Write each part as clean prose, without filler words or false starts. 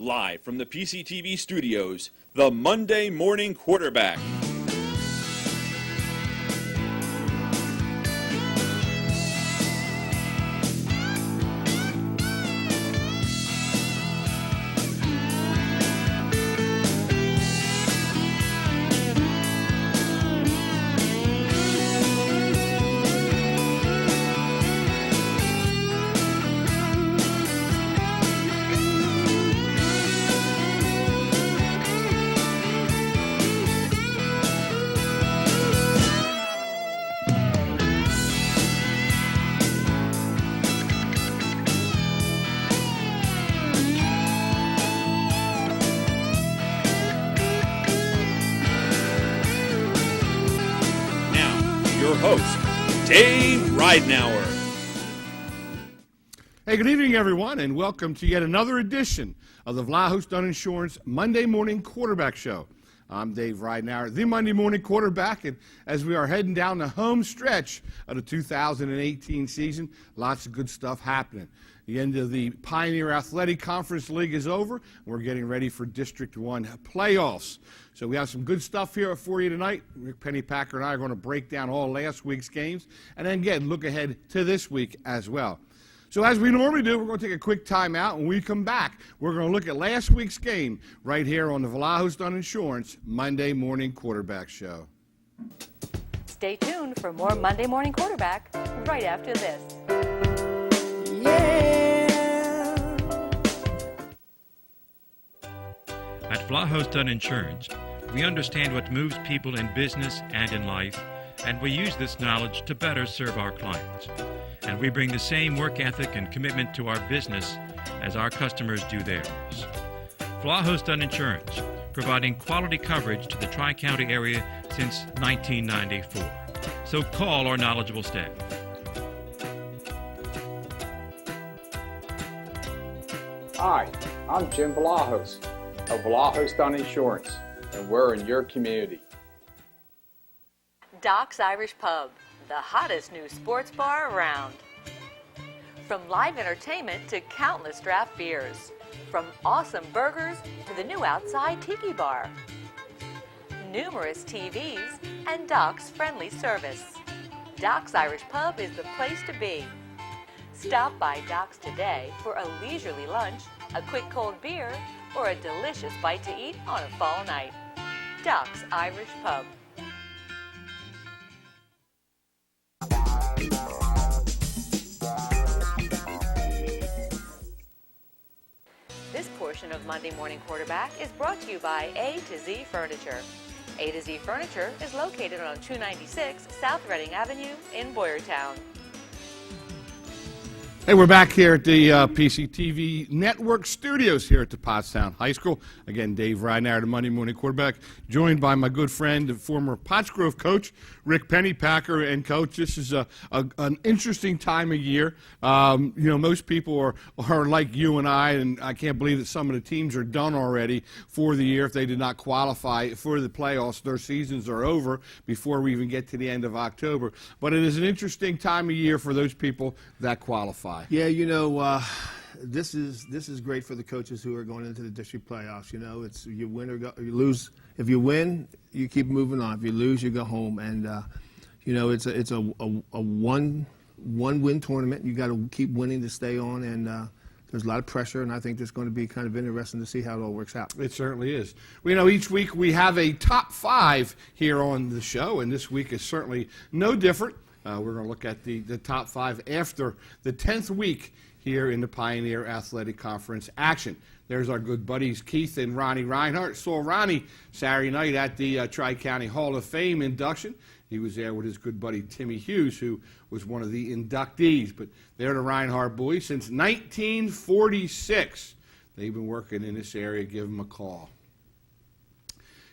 Live from the PCTV studios, the Monday Morning Quarterback. Your host, Dave Ridenour. Hey, good evening, everyone, and welcome to yet another edition of the Vlahos Dunn Insurance Monday Morning Quarterback Show. I'm Dave Ridenour, the Monday Morning Quarterback, and as we are heading down the home stretch of the 2018 season, lots of good stuff happening. The end of the Pioneer Athletic Conference League is over. We're getting ready for District 1 playoffs. So we have some good stuff here for you tonight. Rick Pennypacker and I are going to break down all last week's games and then, again, look ahead to this week as well. So as we normally do, we're going to take a quick time out. When we come back, we're going to look at last week's game right here on the Vlahos Dunn Insurance Monday Morning Quarterback Show. Stay tuned for more Monday Morning Quarterback right after this. At Vlahos Dunn Insurance, we understand what moves people in business and in life, and we use this knowledge to better serve our clients. And we bring the same work ethic and commitment to our business as our customers do theirs. Vlahos Dunn Insurance, providing quality coverage to the Tri-County area since 1994. So call our knowledgeable staff. Hi, I'm Jim Vlahos of Vlahos Dunn Insurance, and we're in your community. Doc's Irish Pub, the hottest new sports bar around. From live entertainment to countless draft beers, from awesome burgers to the new outside tiki bar. Numerous TVs and Doc's friendly service. Doc's Irish Pub is the place to be. Stop by Doc's today for a leisurely lunch, a quick cold beer, or a delicious bite to eat on a fall night. Doc's Irish Pub. This portion of Monday Morning Quarterback is brought to you by A to Z Furniture. A to Z Furniture is located on 296 South Reading Avenue in Boyertown. Hey, we're back here at the PCTV Network studios here at the Pottstown High School. Again, Dave Ridenour, the Monday Morning Quarterback, joined by my good friend and former Pottsgrove coach, Rick Pennypacker. And, Coach, this is an interesting time of year. Most people are like you and I can't believe that some of the teams are done already for the year if they did not qualify for the playoffs. Their seasons are over before we even get to the end of October. But it is an interesting time of year for those people that qualify. Yeah, this is great for the coaches who are going into the district playoffs. It's you win or you lose. If you win, you keep moving on. If you lose, you go home. And it's a one-win tournament. You got to keep winning to stay on. And there's a lot of pressure. And I think it's going to be kind of interesting to see how it all works out. It certainly is. Each week we have a top five here on the show, and this week is certainly no different. We're going to look at the top five after the 10th week here in the Pioneer Athletic Conference action. There's our good buddies Keith and Ronnie Reinhardt. Saw Ronnie Saturday night at the Tri-County Hall of Fame induction. He was there with his good buddy Timmy Hughes, who was one of the inductees. But they're the Reinhardt boys since 1946. They've been working in this area. Give them a call.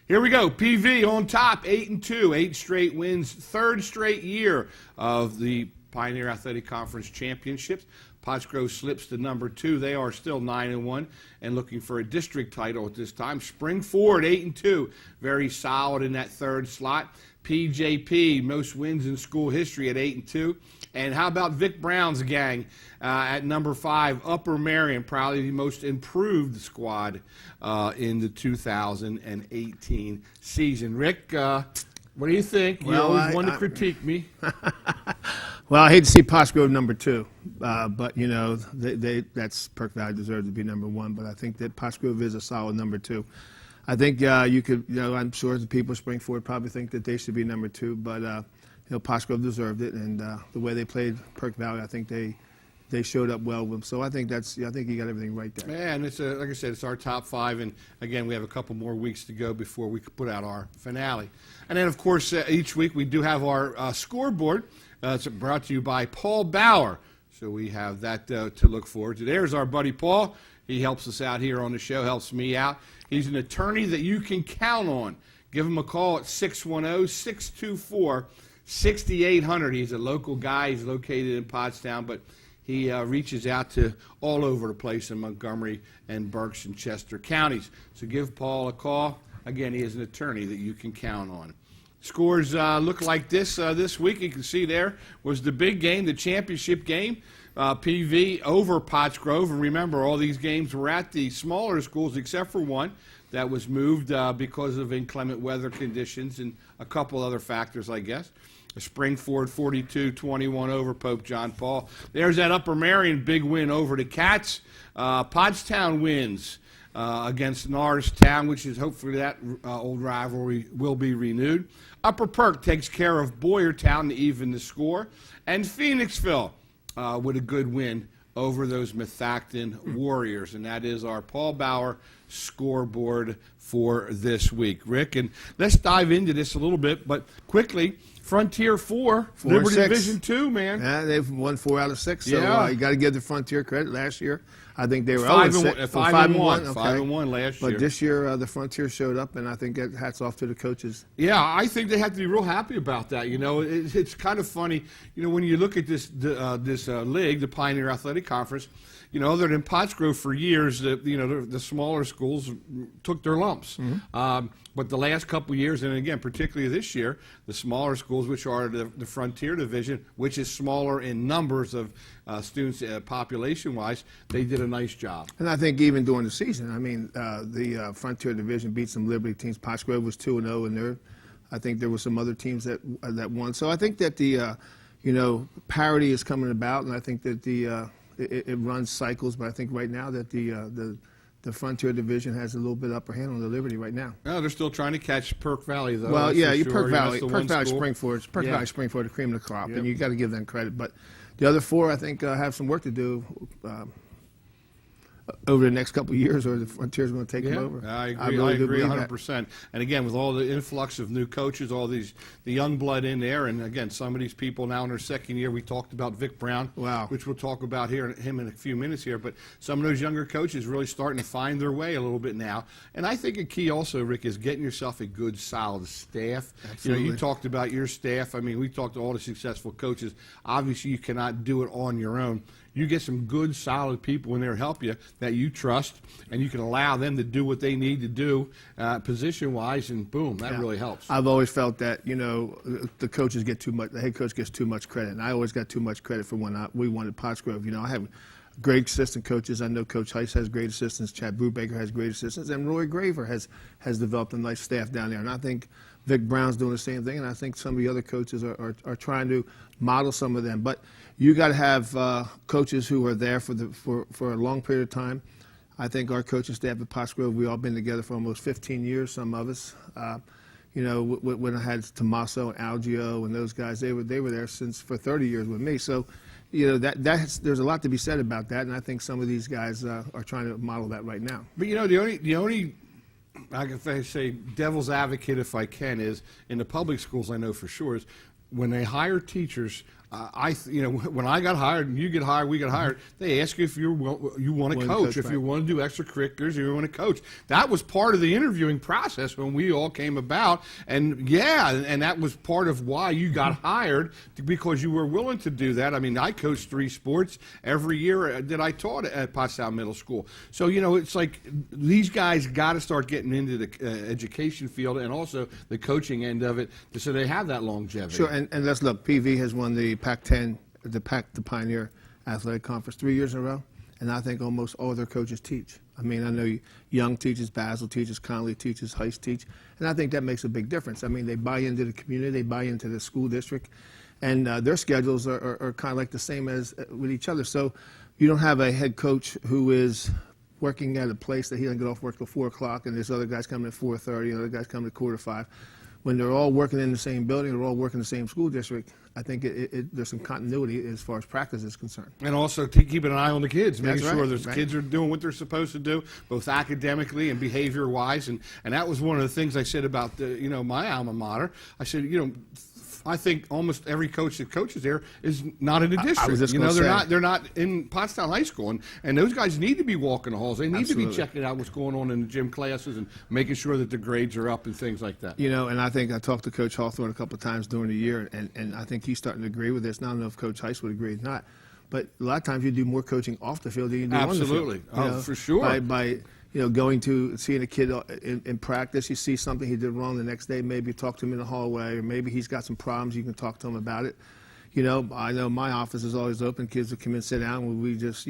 Here we go. PV on top, 8-2, 8 straight wins, third straight year of the Pioneer Athletic Conference Championships. Pottsgrove slips to number 2. They are still 9-1 and looking for a district title at this time. Spring-Ford 8-2, very solid in that third slot. PJP, most wins in school history at 8-2. And how about Vic Brown's gang at number 5, Upper Marion, probably the most improved squad in the 2018 season. Rick, what do you think? You always want to critique me. Well, I hate to see Pottsgrove number 2, but you know that's Perk Valley deserves to be number 1. But I think that Pottsgrove is a solid number 2. I think you could, I'm sure the people of Spring-Ford probably think that they should be number 2, but Pottsgrove deserved it, and the way they played Perk Valley, I think they showed up well with them. So I think I think you got everything right there. Yeah, and it's like I said, it's our top 5, and again, we have a couple more weeks to go before we could put out our finale. And then, of course, each week we do have our scoreboard. It's brought to you by Paul Bauer. So we have that to look forward to. There's our buddy Paul. He helps us out here on the show, helps me out. He's an attorney that you can count on. Give him a call at 610-624-6800. He's a local guy. He's located in Pottstown, but he reaches out to all over the place in Montgomery and Berks and Chester counties. So give Paul a call. Again, he is an attorney that you can count on. Scores look like this week. You can see there was the big game, the championship game. PV over Pottsgrove. And remember, all these games were at the smaller schools except for one that was moved because of inclement weather conditions and a couple other factors, I guess. Spring-Ford 42-21 over Pope John Paul. There's that Upper Marion big win over the Cats. Pottstown wins against Norristown, which is hopefully that old rivalry will be renewed. Upper Perk takes care of Boyertown to even the score. And Phoenixville with a good win over those Methacton Warriors. And that is our Paul Bauer scoreboard for this week. Rick, and let's dive into this a little bit, but quickly, Frontier 4 Liberty 6. Division 2, man. Yeah, they've won 4 out of 6, so Yeah. You got to give the Frontier credit. Last year, I think they were 5-1. 5-1. Okay. 5-1 last year. But this year, the Frontier showed up, and I think that hats off to the coaches. Yeah, I think they have to be real happy about that. You know, it's kind of funny. You know, when you look at this league, the Pioneer Athletic Conference, you know, other than Pottsgrove for years, the smaller schools took their lumps. Mm-hmm. But the last couple of years, and again, particularly this year, the smaller schools, which are the Frontier Division, which is smaller in numbers of students population-wise, they did a nice job. And I think even during the season, I mean, the Frontier Division beat some Liberty teams. Pottsgrove was 2-0, and I think there were some other teams that won. So I think that the parity is coming about, and I think that it runs cycles. But I think right now that the Frontier Division has a little bit upper hand on the Liberty right now. No, they're still trying to catch Perk Valley, though. Well, yeah, sure. Perk Valley, Valley Spring-Ford, Valley, Spring-Ford, the cream of the crop, Yep. and you got to give them credit. But the other 4, I think, have some work to do over the next couple of years, or the Frontier's going to take them over. I agree. really I do agree believe that. 100%. And again, with all the influx of new coaches, all the young blood in there, and again, some of these people now in their second year. We talked about Vic Brown, Wow. which we'll talk about him in a few minutes here. But some of those younger coaches really starting to find their way a little bit now. And I think a key also, Rick, is getting yourself a good, solid staff. Absolutely. You talked about your staff. I mean, we talked to all the successful coaches. Obviously, you cannot do it on your own. You get some good, solid people in there to help you that you trust, and you can allow them to do what they need to do position-wise, and boom, that really helps. I've always felt that, the coaches get too much, the head coach gets too much credit, and I always got too much credit for when we won at Pottsgrove. I have great assistant coaches. I know Coach Heiss has great assistants, Chad Brubaker has great assistants, and Roy Graver has developed a nice staff down there. And I think Vic Brown's doing the same thing, and I think some of the other coaches are trying to model some of them. But you got to have coaches who are there for a long period of time. I think our coaching staff at Pottsgrove, we've all been together for almost 15 years, some of us. When I had Tommaso and Algio and those guys, they were there for 30 years with me. So, there's a lot to be said about that, and I think some of these guys are trying to model that right now. But the only I can say devil's advocate, if I can, is in the public schools, I know for sure, is when they hire teachers, when I got hired and you get hired, we get hired, they ask you if you want to coach, if you want to do extracurriculars, if you want to coach. That was part of the interviewing process when we all came about, and that was part of why you got hired, because you were willing to do that. I mean, I coached 3 sports every year that I taught at Pottstown Middle School. So, it's like these guys got to start getting into the education field and also the coaching end of it, so they have that longevity. Sure, and let's look, PV has won the Pac-10, the Pioneer Athletic Conference 3 years in a row, and I think almost all their coaches teach. I mean, I know Young teaches, Basil teaches, Conley teaches, Heist teach, and I think that makes a big difference. I mean, they buy into the community, they buy into the school district, and their schedules are kind of like the same as with each other. So you don't have a head coach who is working at a place that he doesn't get off work till 4 o'clock, and there's other guys coming at 4:30, and other guys coming at 4:45. When they're all working in the same building, they're all working in the same school district, I think there's some continuity as far as practice is concerned. And also keeping an eye on the kids, making That's sure right, the kids are doing what they're supposed to do, both academically and behavior-wise. And that was one of the things I said about my alma mater. I said, I think almost every coach that coaches there is not in the district. I was just gonna say. They're not in Pottstown High School, and those guys need to be walking the halls. They need to be checking out what's going on in the gym classes and making sure that the grades are up and things like that. And I think I talked to Coach Hawthorne a couple of times during the year, and I think he's starting to agree with this. Now, I don't know if Coach Heiss would agree or not, but a lot of times you do more coaching off the field than you do on the field. Absolutely, for sure. By going to seeing a kid in practice, you see something he did wrong the next day, maybe talk to him in the hallway, or maybe he's got some problems, you can talk to him about it. I know my office is always open. Kids will come in, sit down, and we just,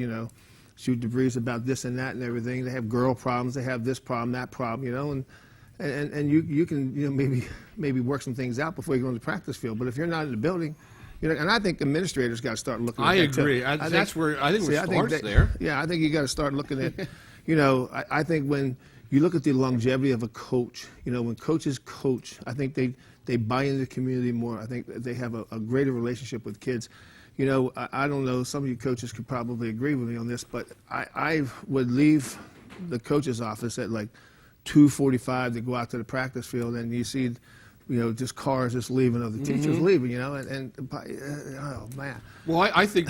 shoot the breeze about this and that and everything. They have girl problems, they have this problem, that problem, and you can, maybe work some things out before you go on the practice field. But if you're not in the building, and I think administrators got to start looking at that. I agree. I think it starts there. Yeah, I think you got to start looking at, I think when you look at the longevity of a coach, when coaches coach, I think they buy into the community more. I think they have a greater relationship with kids. I don't know, some of you coaches could probably agree with me on this, but I would leave the coach's office at like 2:45 to go out to the practice field, and you see just cars just leaving, of the teachers leaving, oh man. Well, I think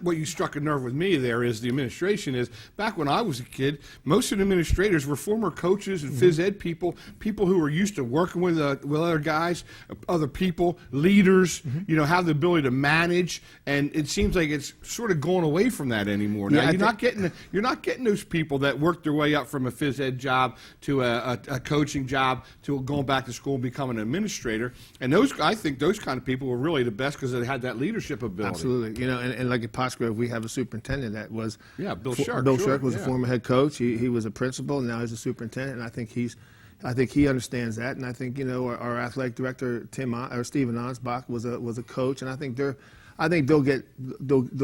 what you struck a nerve with me there is the administration is, back when I was a kid, most of the administrators were former coaches and phys ed people who were used to working with other guys, other people, leaders, have the ability to manage, and it seems like it's sort of going away from that anymore. Now, you're not getting those people that worked their way up from a phys ed job to a coaching job to going back to school and becoming an administrator, and I think those kind of people were really the best because they had that leadership ability. Absolutely, and like at Pottsgrove, we have a superintendent that was Bill Shark. Bill Shark was a former head coach. He was a principal, and now he's a superintendent. And I think he understands that. And I think our athletic director Stephen Ansbach was a coach, and I think they'll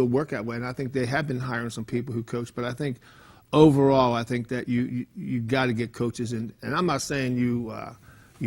work that way. And I think they have been hiring some people who coach. But I think overall, I think that you got to get coaches in. And I'm not saying you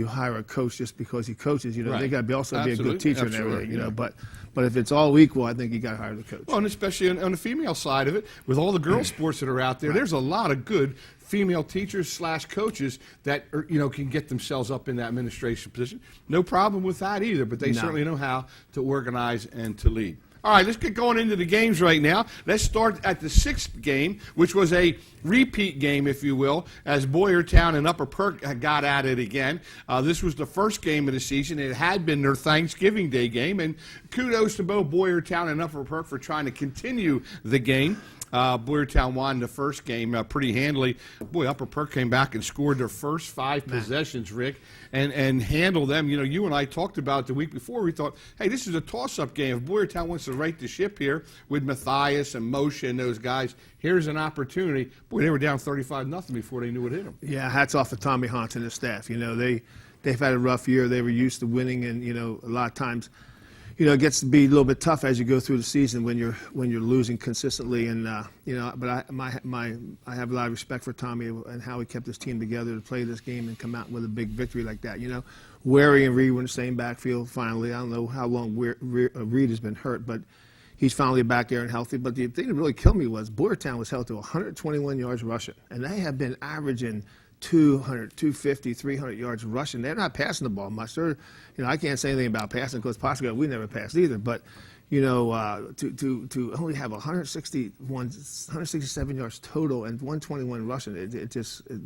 hire a coach just because he coaches. Right. They got to also be a good teacher and Absolutely. everything. But if it's all equal, I think you got to hire the coach. Well, and especially on the female side of it, with all the girls' sports that are out there, there's a lot of good female teachers / coaches that can get themselves up in that administration position. No problem with that either, but they certainly know how to organize and to lead. All right, let's get going into the games right now. Let's start at the 6th game, which was a repeat game, if you will, as Boyertown and Upper Perk got at it again. This was the first game of the season. It had been their Thanksgiving Day game, and kudos to both Boyertown and Upper Perk for trying to continue the game. Boyertown won the first game pretty handily. Boy, Upper Perk came back and scored their first 5 possessions, Rick, and handled them. You and I talked about it the week before. We thought, hey, this is a toss-up game. If Boyertown wants to right the ship here with Matthias and Moshe and those guys, here's an opportunity. Boy, they were down 35-0 before they knew it hit them. Yeah, hats off to Tommy Hunt and his staff. They've had a rough year. They were used to winning, and a lot of times it gets to be a little bit tough as you go through the season when you're losing consistently. And but I have a lot of respect for Tommy and how he kept his team together to play this game and come out with a big victory like that. Wary and Reed were in the same backfield finally. I don't know how long Reed has been hurt, but he's finally back there and healthy. But the thing that really killed me was Boyertown was held to 121 yards rushing, and they have been averaging 200, 250, 300 yards rushing. They're not passing the ball much. They're, I can't say anything about passing because possibly we never passed either. But to only have 167 yards total and 121 rushing, it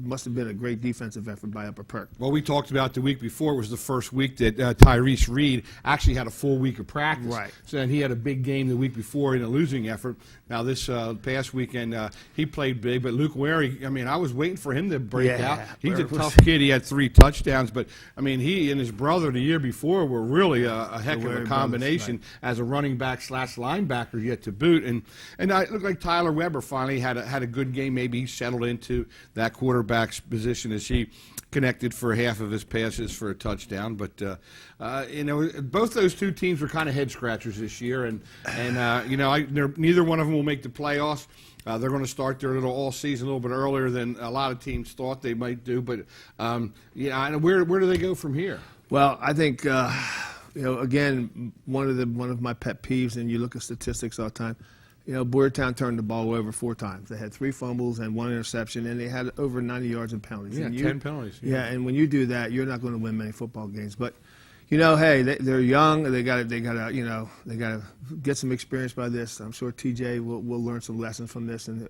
must have been a great defensive effort by Upper Perk. Well, we talked about the week before was the first week that Tyrese Reed actually had a full week of practice. Right. So then he had a big game the week before in a losing effort. Now this past weekend he played big, but Luke Wary, I was waiting for him to break out. He's a tough kid. He had 3 touchdowns, but he and his brother the year before were really a heck of a combination as a running back / linebacker yet to boot. And it looked like Tyler Weber finally had a good game. Maybe he settled into that quarterback's position as he connected for half of his passes for a touchdown. But both those two teams were kind of head scratchers this year, and neither one of them will make the playoffs. They're going to start their little all season a little bit earlier than a lot of teams thought they might do. But where do they go from here? Well, I think again, one of my pet peeves, and you look at statistics all the time. Boyertown turned the ball over 4 times. They had 3 fumbles and 1 interception, and they had over 90 yards in penalties. Yeah, 10 penalties. Yeah, and when you do that, you're not going to win many football games. But hey, they're young. They got to get some experience by this. I'm sure TJ will learn some lessons from this, and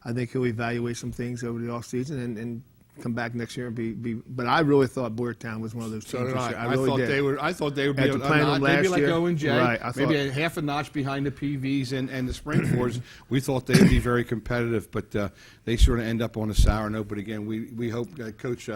I think he'll evaluate some things over the offseason and come back next year and be. But I really thought Boyertown was one of those teams. So did I. I really did. I thought they would be After playing them maybe last like year. O&J, Right, maybe a half a notch behind the PVs and the Springfords. We thought they would be very competitive, but they sort of end up on a sour note. But again, we hope Coach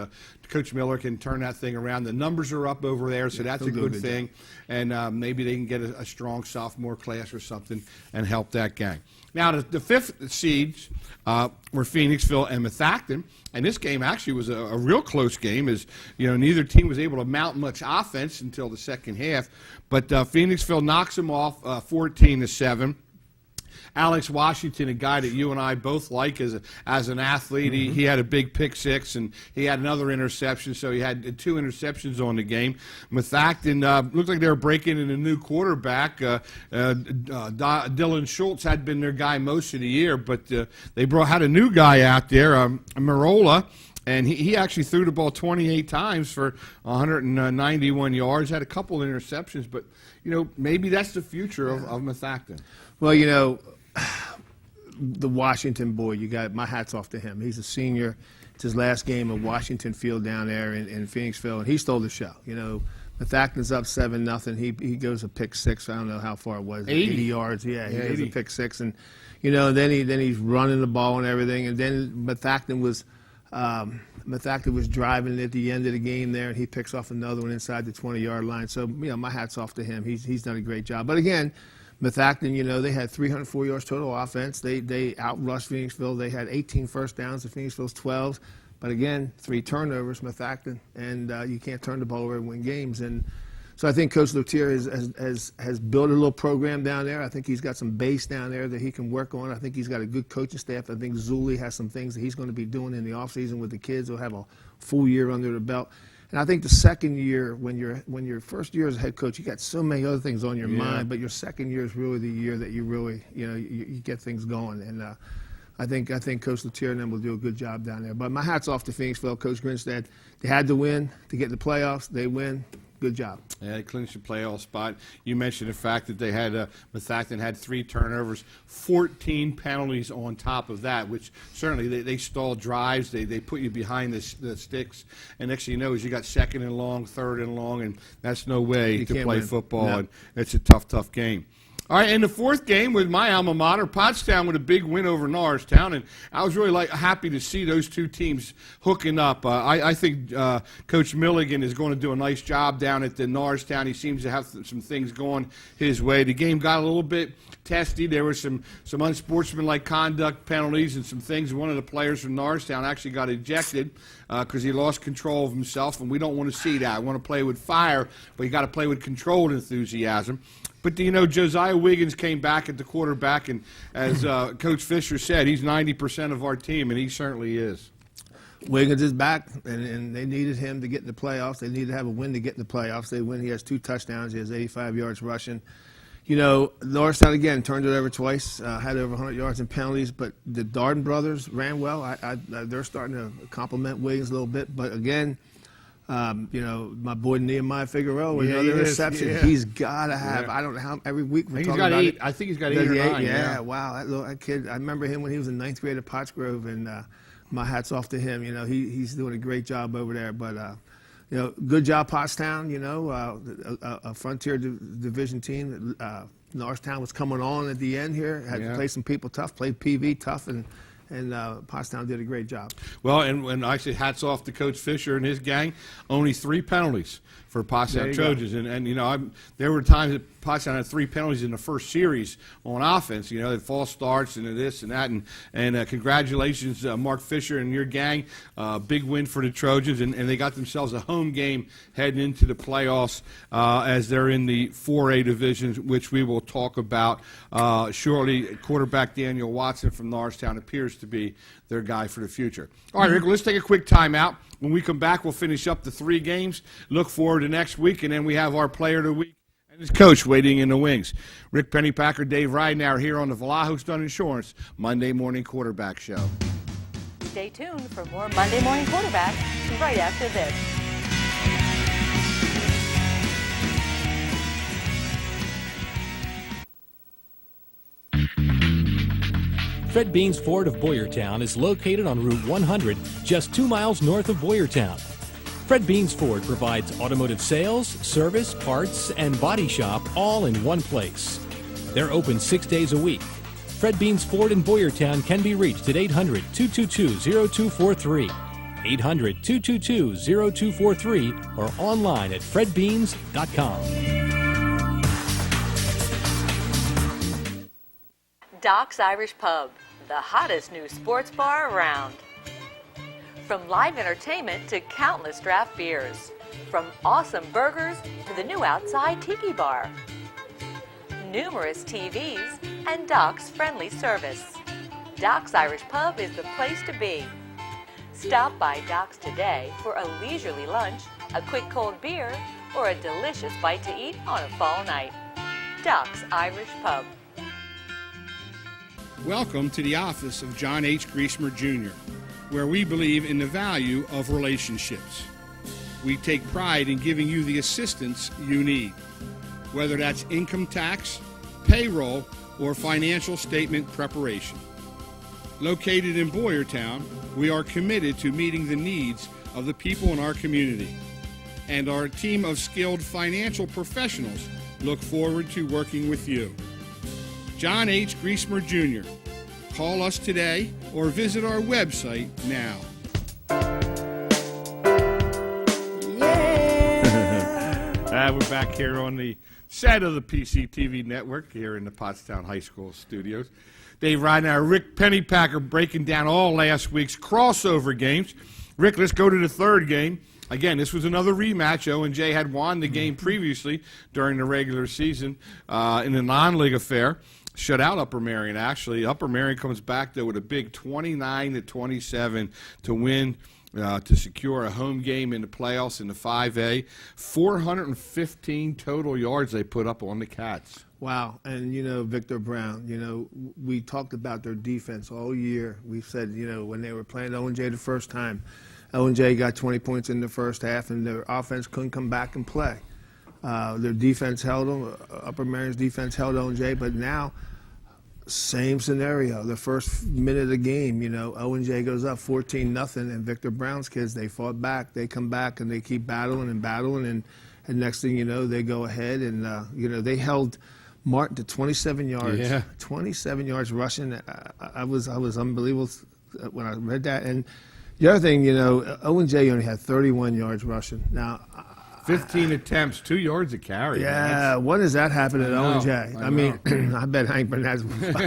Miller can turn that thing around. The numbers are up over there, so that's a good thing. And maybe they can get a strong sophomore class or something and help that gang. Now, the 5th seeds were Phoenixville and Methacton, and this game actually was a real close game, as neither team was able to mount much offense until the second half. But Phoenixville knocks them off 14-7. Alex Washington, a guy that you and I both like as an athlete, he had a big pick 6 and he had another interception, so he had 2 interceptions on the game. Methacton looked like they were breaking in a new quarterback. Dylan Schultz had been their guy most of the year, but they had a new guy out there, Marola. And he actually threw the ball 28 times for 191 yards, had a couple of interceptions, but maybe that's the future of Methacton. Well, the Washington boy, my hat's off to him. He's a senior. It's his last game at Washington Field down there in Phoenixville, and he stole the show. Methacton's up 7-0. He goes a pick 6. I don't know how far it was. 80 yards. Yeah, he goes a pick 6, and then he's running the ball and everything. And then Methacton was driving at the end of the game there, and he picks off another one inside the 20-yard line. So my hat's off to him. He's done a great job. But again, Methacton, they had 304 yards total offense. They outrushed Phoenixville. They had 18 first downs to Phoenixville's 12. But again, 3 turnovers, Methacton, and you can't turn the ball over and win games. And so I think Coach Lutier has built a little program down there. I think he's got some base down there that he can work on. I think he's got a good coaching staff. I think Zuli has some things that he's going to be doing in the offseason with the kids. They'll have a full year under their belt. And I think the second year, when your first year as a head coach, you got so many other things on your mind, but your second year is really the year that you really, you get things going. And I think Coach Lutier and them will do a good job down there. But my hat's off to Phoenixville, Coach Grinstead. They had to win to get in the playoffs. They win. Good job. Yeah, they clinched a playoff spot. You mentioned the fact that they had Methacton had 3 turnovers, 14 penalties on top of that, which certainly they stalled drives. They put you behind the sticks, and next thing you know is you got 2nd and long, 3rd and long, and that's no way to play football. No. And it's a tough game. All right, in the 4th game with my alma mater, Pottstown with a big win over Norristown, and I was really happy to see those two teams hooking up. I think Coach Milligan is going to do a nice job down at the Norristown. He seems to have some things going his way. The game got a little bit testy. There were some unsportsmanlike conduct penalties and some things. One of the players from Norristown actually got ejected because he lost control of himself, and we don't want to see that. We want to play with fire, but you got to play with controlled enthusiasm. But, Josiah Wiggins came back at the quarterback, and as Coach Fisher said, he's 90% of our team, and he certainly is. Wiggins is back, and they needed him to get in the playoffs. They needed to have a win to get in the playoffs. They win. He has 2 touchdowns. He has 85 yards rushing. Norristown again turned it over twice, had over 100 yards in penalties, but the Darden brothers ran well. They're starting to compliment Williams a little bit, but again, my boy Nehemiah Figueroa with another interception. Yeah. He's got to have. Yeah. I don't know how every week we're I think talking he's got about 8. it. I think he's got 8 or 9. Yeah, wow, that kid. I remember him when he was in 9th grade at Pottsgrove, and my hat's off to him. He's doing a great job over there. But good job, Pottstown. A Frontier Division team. Norristown was coming on at the end here. Had to play some people tough. Played PV tough, and Pottstown did a great job. Well, and actually, hats off to Coach Fisher and his gang. Only 3 penalties for Pottstown Trojans, and there were times that Pottstown had 3 penalties in the first series on offense. The false starts and this and that, and congratulations, Mark Fisher and your gang. Big win for the Trojans, and they got themselves a home game heading into the playoffs as they're in the 4A divisions, which we will talk about shortly. Quarterback Daniel Watson from Norristown appears to be their guy for the future. All right, Rick, let's take a quick timeout. When we come back, we'll finish up the 3 games, look forward to next week, and then we have our player of the week and his coach waiting in the wings. Rick Pennypacker, Dave Ridenour here on the Vlahos Dunn Insurance Monday Morning Quarterback Show. Stay tuned for more Monday Morning Quarterback right after this. Fred Beans Ford of Boyertown is located on Route 100, just 2 miles north of Boyertown. Fred Beans Ford provides automotive sales, service, parts, and body shop all in one place. They're open 6 days a week. Fred Beans Ford in Boyertown can be reached at 800-222-0243, 800-222-0243, or online at fredbeans.com. Doc's Irish Pub, the hottest new sports bar around. From live entertainment to countless draft beers. From awesome burgers to the new outside tiki bar. Numerous TVs and Doc's friendly service. Doc's Irish Pub is the place to be. Stop by Doc's today for a leisurely lunch, a quick cold beer, or a delicious bite to eat on a fall night. Doc's Irish Pub. Welcome to the office of John H. Griesemer Jr., where we believe in the value of relationships. We take pride in giving you the assistance you need, whether that's income tax, payroll, or financial statement preparation. Located in Boyertown, we are committed to meeting the needs of the people in our community, and our team of skilled financial professionals look forward to working with you. John H. Griesemer Jr. Call us today or visit our website now. We're back here on the set of the PCTV network here in the Pottstown High School studios. Dave Ridenour, Rick Pennypacker breaking down all last week's crossover games. Rick, let's go to the 3rd game. Again, this was another rematch. O&J had won the game previously during the regular season in a non-league affair. Shut out Upper Marion, actually. Upper Marion comes back, though, with a big 29-27 to win, to secure a home game in the playoffs in the 5A. 415 total yards they put up on the Cats. Wow. And, Victor Brown, we talked about their defense all year. We said, when they were playing O&J the first time, O&J got 20 points in the first half, and their offense couldn't come back and play. Their defense held them. Upper Marion's defense held O&J, but now, same scenario. The first minute of the game, O&J goes up 14-0, and Victor Brown's kids, they fought back. They come back, and they keep battling, and next thing you know, they go ahead, and, they held Martin to 27 yards. Yeah. 27 yards rushing. I was unbelievable when I read that. And the other thing, O&J only had 31 yards rushing. Now, 15 attempts, 2 yards a carry. Yeah, when does that happen at O&J? I mean, I bet Hank Burnett's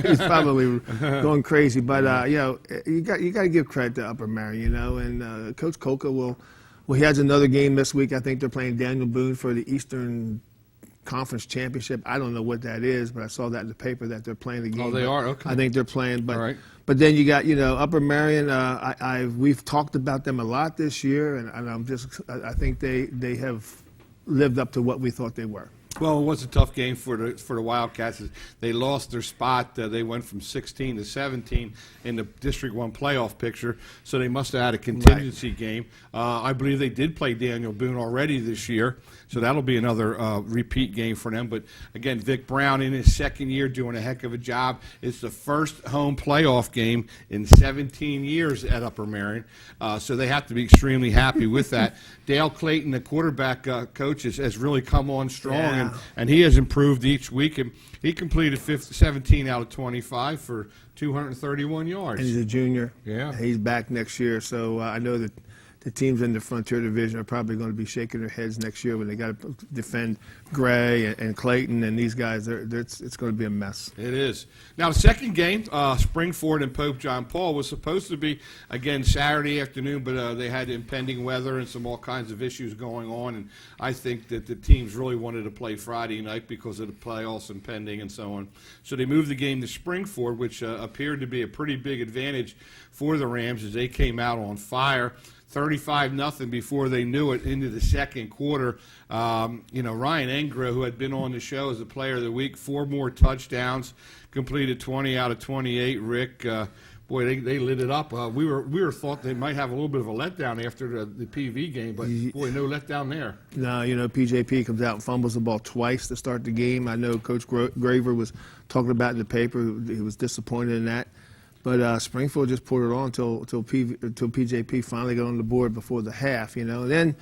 he's probably going crazy. But you got to give credit to Upper Marion, and Coach Coca will. Well, he has another game this week. I think they're playing Daniel Boone for the Eastern Conference Championship. I don't know what that is, but I saw that in the paper that they're playing the game. Oh, they are? Okay. I think they're playing. But, all right. But then you got, Upper Marion. We've talked about them a lot this year, and I think they have lived up to what we thought they were. Well, it was a tough game for the Wildcats. They lost their spot. They went from 16 to 17 in the District 1 playoff picture, so they must have had a contingency game. I believe they did play Daniel Boone already this year, so that'll be another repeat game for them. But, again, Vic Brown in his second year doing a heck of a job. It's the first home playoff game in 17 years at Upper Marion, so they have to be extremely happy with that. Dale Clayton, the quarterback coach, has really come on strong, and he has improved each week. And he completed 17 out of 25 for 231 yards. And he's a junior. Yeah. He's back next year, so I know that the teams in the Frontier Division are probably going to be shaking their heads next year when they got to defend Gray and Clayton and these guys. It's going to be a mess. It is. Now, the second game, Springford and Pope John Paul, was supposed to be, again, Saturday afternoon, but they had impending weather and all kinds of issues going on, and I think that the teams really wanted to play Friday night because of the playoffs impending and so on. So they moved the game to Springford, which appeared to be a pretty big advantage for the Rams as they came out on fire. 35-0 before they knew it into the second quarter. Ryan Engro, who had been on the show as a player of the week, 4 more touchdowns, completed 20 out of 28. Rick, boy, they lit it up. We were thought they might have a little bit of a letdown after the PV game, but boy, no letdown there. No, PJP comes out and fumbles the ball twice to start the game. I know Coach Graver was talking about it in the paper. He was disappointed in that. But Springfield just poured it on until PJP finally got on the board before the half, And then,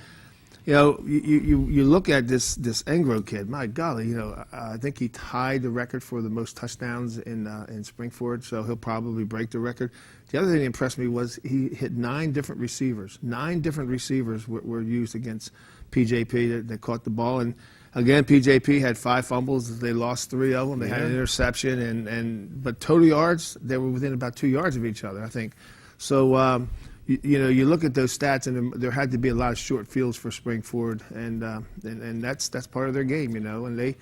you look at this Engro kid. My golly, I think he tied the record for the most touchdowns in Springfield, so he'll probably break the record. The other thing that impressed me was he hit 9 different receivers. 9 different receivers were used against PJP that caught the ball. And again, PJP had 5 fumbles. They lost 3 of them. They had an interception, but total yards, they were within about 2 yards of each other, I think. So, you look at those stats, and there had to be a lot of short fields for Springford, and that's part of their game, And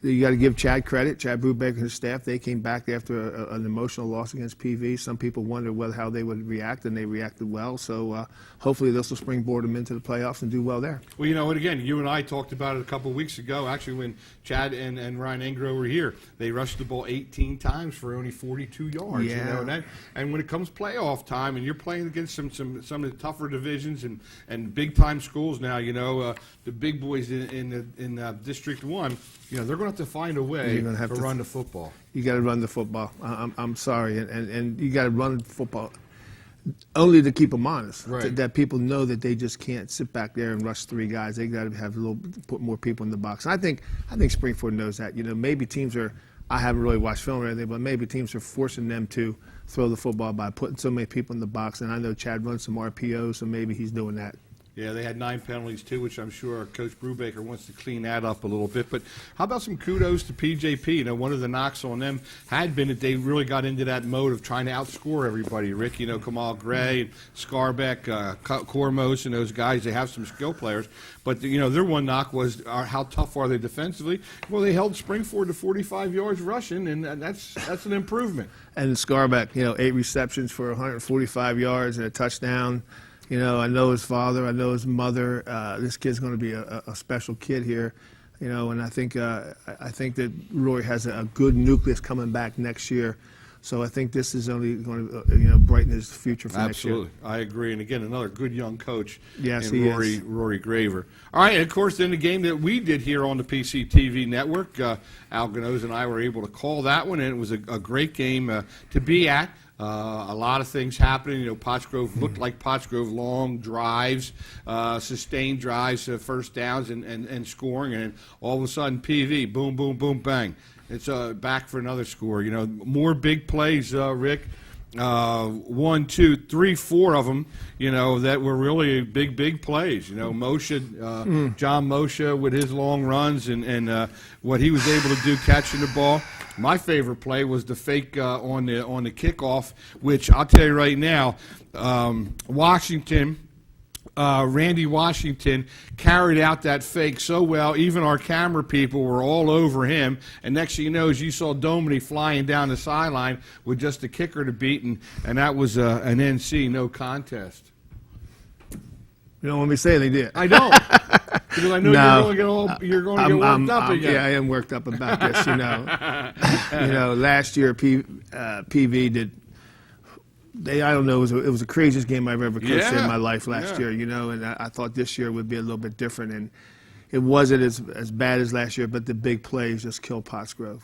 you got to give Chad credit, Chad Brubaker and his staff. They came back after an emotional loss against PV. Some people wondered how they would react, and they reacted well. So hopefully this will springboard them into the playoffs and do well there. Well, and again, you and I talked about it a couple of weeks ago, actually, when Chad and Ryan Engro were here. They rushed the ball 18 times for only 42 yards. Yeah. And when it comes playoff time, and you're playing against some of the tougher divisions and big-time schools now, the big boys in District 1, they're going to have to find a way to run the football. You got to run the football. I'm sorry, and you got to run the football only to keep them honest. Right. That people know that they just can't sit back there and rush 3 guys. They got to put more people in the box. And I think Springfield knows that. Maybe teams are. I haven't really watched film or anything, but maybe teams are forcing them to throw the football by putting so many people in the box. And I know Chad runs some RPOs, so maybe he's doing that. Yeah, they had 9 penalties, too, which I'm sure Coach Brubaker wants to clean that up a little bit. But how about some kudos to PJP? One of the knocks on them had been that they really got into that mode of trying to outscore everybody. Rick, Kamal Gray, Scarbeck, Cormos, and those guys, they have some skill players. But, their one knock was how tough are they defensively? Well, they held Springford to 45 yards rushing, and that's an improvement. And Scarbeck, 8 receptions for 145 yards and a touchdown. I know his father, I know his mother. This kid's going to be a special kid here, and I think that Roy has a good nucleus coming back next year. So I think this is only going to brighten his future for next year. Absolutely, I agree. And again, another good young coach. Yes, in he Rory, is. Rory Graver. All right, and of course, then the game that we did here on the PCTV network, Al Ganoz and I were able to call that one, and it was a great game to be at. A lot of things happening. Pottsgrove looked like Pottsgrove, long drives, sustained drives, first downs, and scoring. And all of a sudden, PV, boom, boom, boom, bang. It's back for another score. More big plays, Rick. 1, 2, 3, 4 of them, that were really big plays. Moshe, John Moshe with his long runs and what he was able to do catching the ball. My favorite play was the fake on the kickoff, which I'll tell you right now, Randy Washington carried out that fake so well, even our camera people were all over him. And next thing you know, you saw Dominy flying down the sideline with just the kicker to beat, and that was an NC no contest. You don't want me to say they did. I don't. Because I know No. you're going to get worked up again. Yeah, I am worked up about this. Last year PV did. I don't know. It was the craziest game I've ever coached in my life last year. And I thought this year would be a little bit different, and it wasn't as bad as last year. But the big plays just killed Pottsgrove.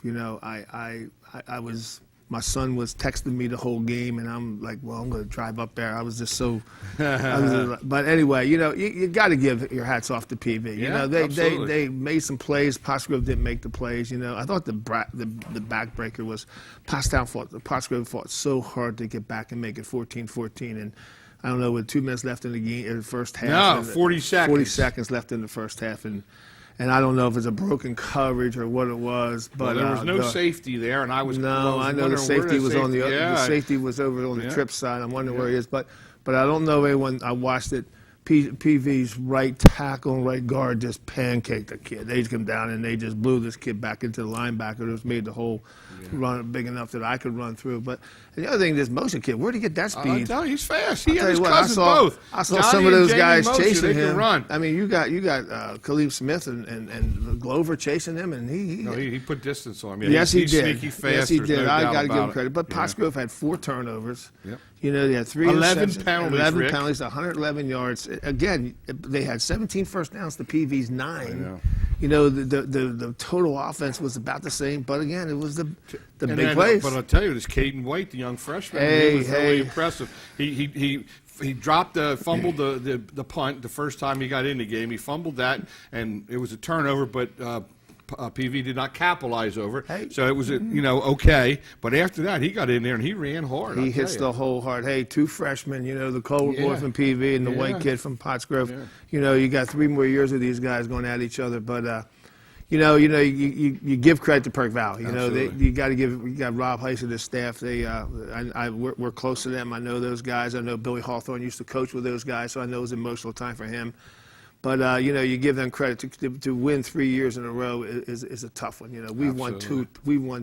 I was. My son was texting me the whole game, and I'm like, well, I'm going to drive up there. I was just so. But anyway, you got to give your hats off to PV. They made some plays. Pottsgrove didn't make the plays. I thought the backbreaker was Pottsgrove fought so hard to get back and make it 14-14, and I don't know, with 2 minutes left in the game, in the first half. No, 40 seconds. 40 seconds left in the first half, and I don't know if it's a broken coverage or what it was, but there was no safety there, and I know the safety was on the other. Yeah. The safety was over on the trip side. I'm wondering where he is, but I don't know anyone. I watched it. PV's right tackle and right guard just pancaked the kid. They just come down and they just blew this kid back into the linebacker. It just made the whole run big enough that I could run through. But the other thing, this Motion kid, where'd he get that speed? I tell you, he's fast. He I'll and his tell you cousins what, both. I saw Johnny some of those and Jamie guys Motion, chasing they him. can run. I mean, you got Khalif Smith and Glover chasing him, and he put distance on him. Yeah, yes, he he's did. Sneaky fast. Yes, he There's did. no I doubt got to give him about credit. it. But Pottsgrove had 4 turnovers. Yep. They had 3 11 interceptions, penalties, 11 Rick. penalties, 111 yards. Again, they had 17 first downs to PV's 9. The total offense was about the same, but again, it was the big plays. But I'll tell you, this Caden White, the young freshman, he was really impressive. He fumbled the punt the first time he got in the game. He fumbled that, and it was a turnover, but PV did not capitalize over it. So it was, okay. But after that, he got in there and he ran hard. He hits the whole hard. Hey, 2 freshmen, the Cole boy from PV and the white kid from Pottsgrove. You got 3 more years of these guys going at each other. But, you give credit to Perk Valley. You got Rob Heiss and his staff. We're close to them. I know those guys. I know Billy Hawthorne used to coach with those guys, so I know it was an emotional time for him. But you give them credit to win 3 years in a row is a tough one. We won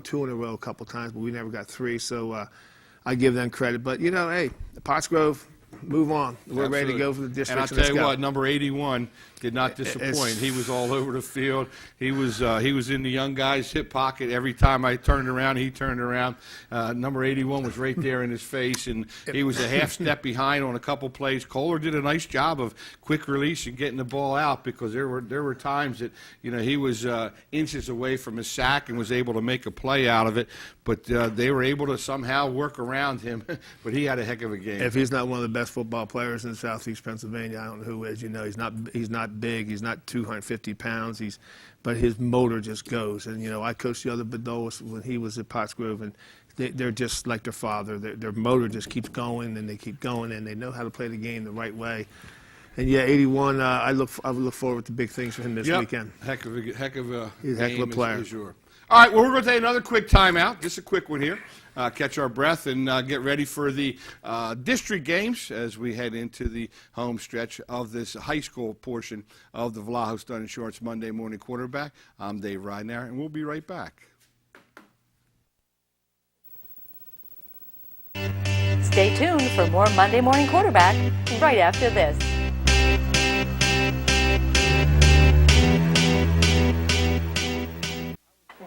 2 in a row a couple times, but we never got 3. So I give them credit. But hey, Pottsgrove, move on. We're ready to go for the district. And I'll tell you what, number 81 did not disappoint. He was all over the field. He was in the young guy's hip pocket every time I turned around. He turned around. Number 81 was right there in his face, and he was a half step behind on a couple plays. Kohler did a nice job of quick release and getting the ball out, because there were times that he was inches away from his sack and was able to make a play out of it. But they were able to somehow work around him. But he had a heck of a game. If he's not one of the best football players in Southeast Pennsylvania, I don't know who is. He's not big. He's not 250 pounds. But his motor just goes. And I coached the other Bedolas when he was at Pottsgrove, and they're just like their father. Their motor just keeps going, and they keep going, and they know how to play the game the right way. And 81. I look forward to big things for him this weekend. Heck of a He's a heck of game a player. is sure. All right, well, we're going to take another quick timeout. Just a quick one here. Catch our breath and get ready for the district games as we head into the home stretch of this high school portion of the Vlahos Dunn Insurance Monday Morning Quarterback. I'm Dave Ridenour, and we'll be right back. Stay tuned for more Monday Morning Quarterback right after this.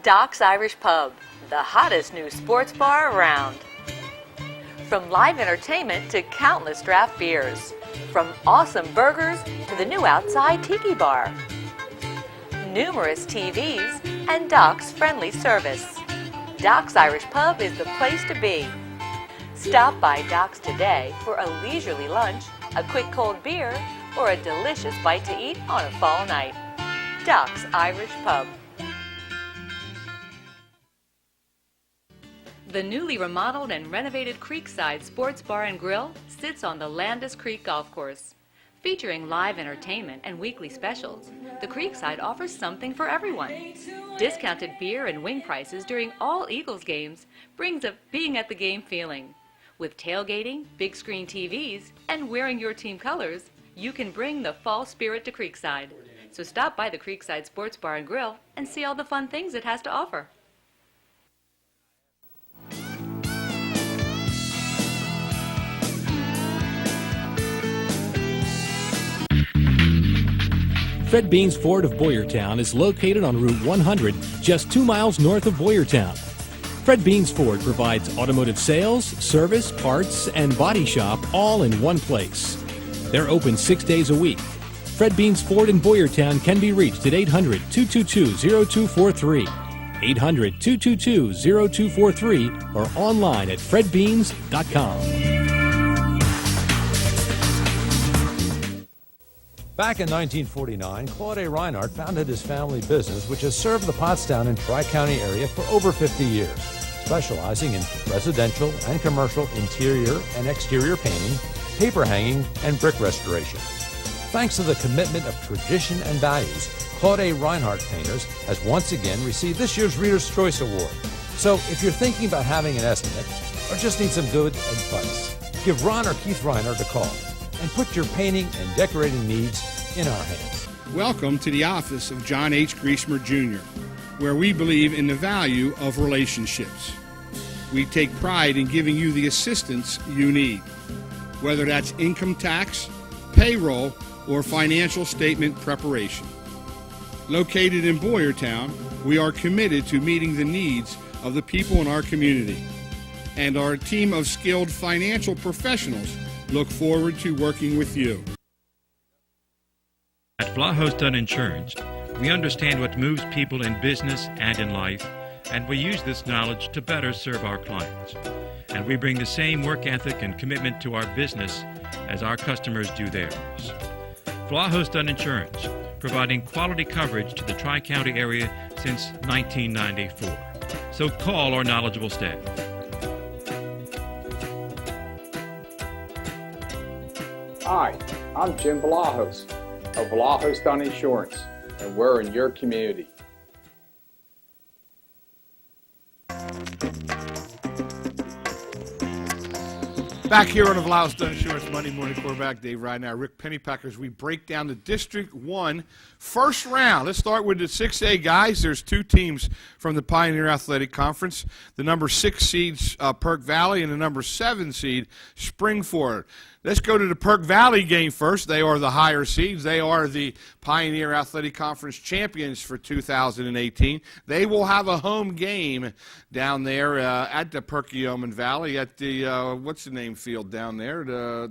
Doc's Irish Pub, the hottest new sports bar around. From live entertainment to countless draft beers. From awesome burgers to the new outside tiki bar. Numerous TVs and Doc's friendly service. Doc's Irish Pub is the place to be. Stop by Doc's today for a leisurely lunch, a quick cold beer, or a delicious bite to eat on a fall night. Doc's Irish Pub. The newly remodeled and renovated Creekside Sports Bar and Grill sits on the Landis Creek Golf Course. Featuring live entertainment and weekly specials, the Creekside offers something for everyone. Discounted beer and wing prices during all Eagles games brings a being at the game feeling. With tailgating, big screen TVs, and wearing your team colors, you can bring the fall spirit to Creekside. So stop by the Creekside Sports Bar and Grill and see all the fun things it has to offer. Fred Beans Ford of Boyertown is located on Route 100, just 2 miles north of Boyertown. Fred Beans Ford provides automotive sales, service, parts, and body shop all in one place. They're open 6 days a week. Fred Beans Ford in Boyertown can be reached at 800-222-0243, 800-222-0243, or online at fredbeans.com. Back in 1949, Claude A. Reinhardt founded his family business, which has served the Pottstown and Tri-County area for over 50 years, specializing in residential and commercial interior and exterior painting, paper hanging, and brick restoration. Thanks to the commitment of tradition and values, Claude A. Reinhardt Painters has once again received this year's Reader's Choice Award. So if you're thinking about having an estimate or just need some good advice, give Ron or Keith Reinhardt a call and put your painting and decorating needs in our hands. Welcome to the office of John H. Griesemer Jr., where we believe in the value of relationships. We take pride in giving you the assistance you need, whether that's income tax, payroll, or financial statement preparation. Located in Boyertown, we are committed to meeting the needs of the people in our community, and our team of skilled financial professionals look forward to working with you. At Vlahos Dunn Insurance, we understand what moves people in business and in life, and we use this knowledge to better serve our clients. And we bring the same work ethic and commitment to our business as our customers do theirs. Vlahos Dunn Insurance, providing quality coverage to the Tri-County area since 1994. So call our knowledgeable staff. Hi, I'm Jim Vlahos of Vlahos Dunn Insurance, and we're in your community. Back here on the Vlahos Dunn Insurance Monday Morning Quarterback, Dave Ridenour, Rick Pennypackers. We break down the District 1 first round. Let's start with the 6A guys. There's two teams from the Pioneer Athletic Conference. The number 6 seed, Perk Valley, and the number 7 seed, Springford. Let's go to the Perk Valley game first. They are the higher seeds. They are the Pioneer Athletic Conference champions for 2018. They will have a home game down there at the Perkiomen Valley at the what's the name field down there? The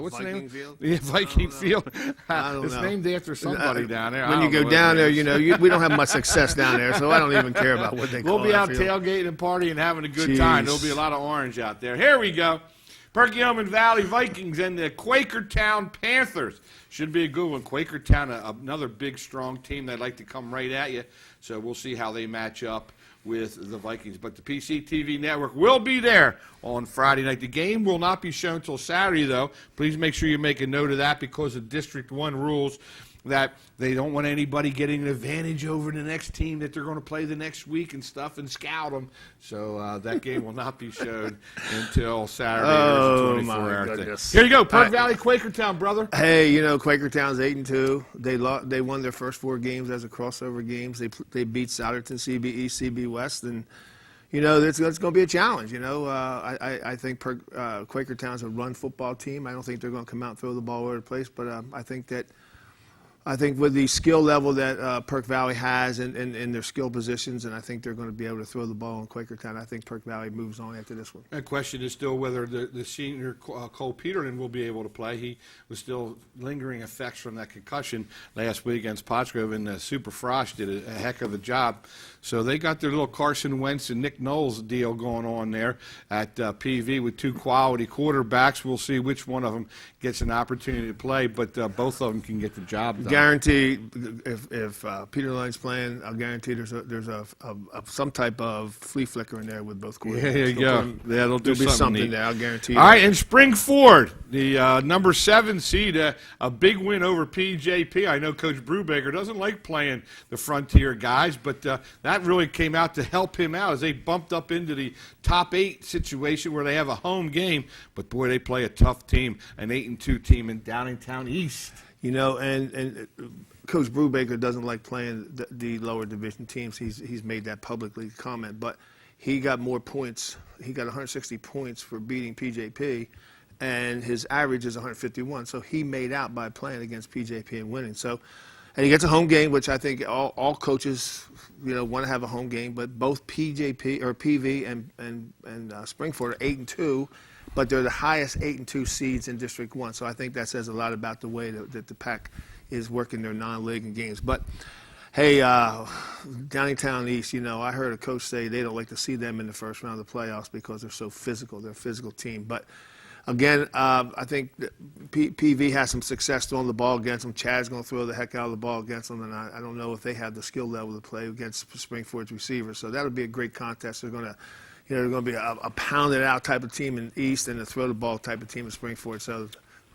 what's the name? Viking Field? Yeah, Viking Field. I don't It's know. named after somebody down there. When you go down there, you know, we don't have much success down there, so I don't even care about what they call We'll be that out field. tailgating and partying and having a good time. There'll be a lot of orange out there. Here we go. Perkiomen Valley Vikings and the Quakertown Panthers. Should be a good one. Quakertown, another big, strong team. They'd like to come right at you. So we'll see how they match up with the Vikings. But the PCTV network will be there on Friday night. The game will not be shown until Saturday, though. Please make sure you make a note of that because of District 1 rules that they don't want anybody getting an advantage over the next team that they're going to play the next week and stuff and scout them. So that game will not be showed until Saturday. Oh, There's a my 24-hour thing. goodness. Here you go, Perk Valley, Quakertown, brother. Hey, you know, Quakertown's 8-2. They won their first 4 games as a crossover games. They beat Souderton, CB East, CB West, and you know it's going to be a challenge. You know, I think Quakertown's a run football team. I don't think they're going to come out and throw the ball all over the place, but I think with the skill level that Perk Valley has in their skill positions, and I think they're going to be able to throw the ball in Quakertown. I think Perk Valley moves on after this one. The question is still whether the senior Cole Peterman will be able to play. He was still lingering effects from that concussion last week against Pottsgrove, and Super Frosh did a heck of a job. So they got their little Carson Wentz and Nick Knowles deal going on there at PV with 2 quality quarterbacks. We'll see which one of them gets an opportunity to play, but both of them can get the job done. Guarantee if Peter Lane's playing, I'll guarantee there's some type of flea flicker in there with both quarterbacks. Yeah, there you go. There'll be something neat there. I'll guarantee. All right, and Springford, the number 7 seed, a big win over PJP. I know Coach Brubaker doesn't like playing the Frontier guys, but that really came out to help him out as they bumped up into the top 8 situation where they have a home game. But boy, they play a tough team, an 8-2 team in Downingtown East. You know, and Coach Brubaker doesn't like playing the lower division teams. He's made that publicly comment, but he got more points. He got 160 points for beating PJP, and his average is 151. So he made out by playing against PJP and winning. So, and he gets a home game, which I think all coaches, want to have a home game. But both PJP or PV and Springford are 8-2, but they're the highest 8-2 seeds in District 1. So I think that says a lot about the way that the Pack is working their non-league games. But hey, Downingtown East, I heard a coach say they don't like to see them in the first round of the playoffs because they're so physical. They're a physical team. But again, I think PV has some success throwing the ball against them. Chad's going to throw the heck out of the ball against them, and I don't know if they have the skill level to play against Springford's receivers. So that'll be a great contest. They're going to, they're going to be a pounded out type of team in East and a throw the ball type of team in Springford. So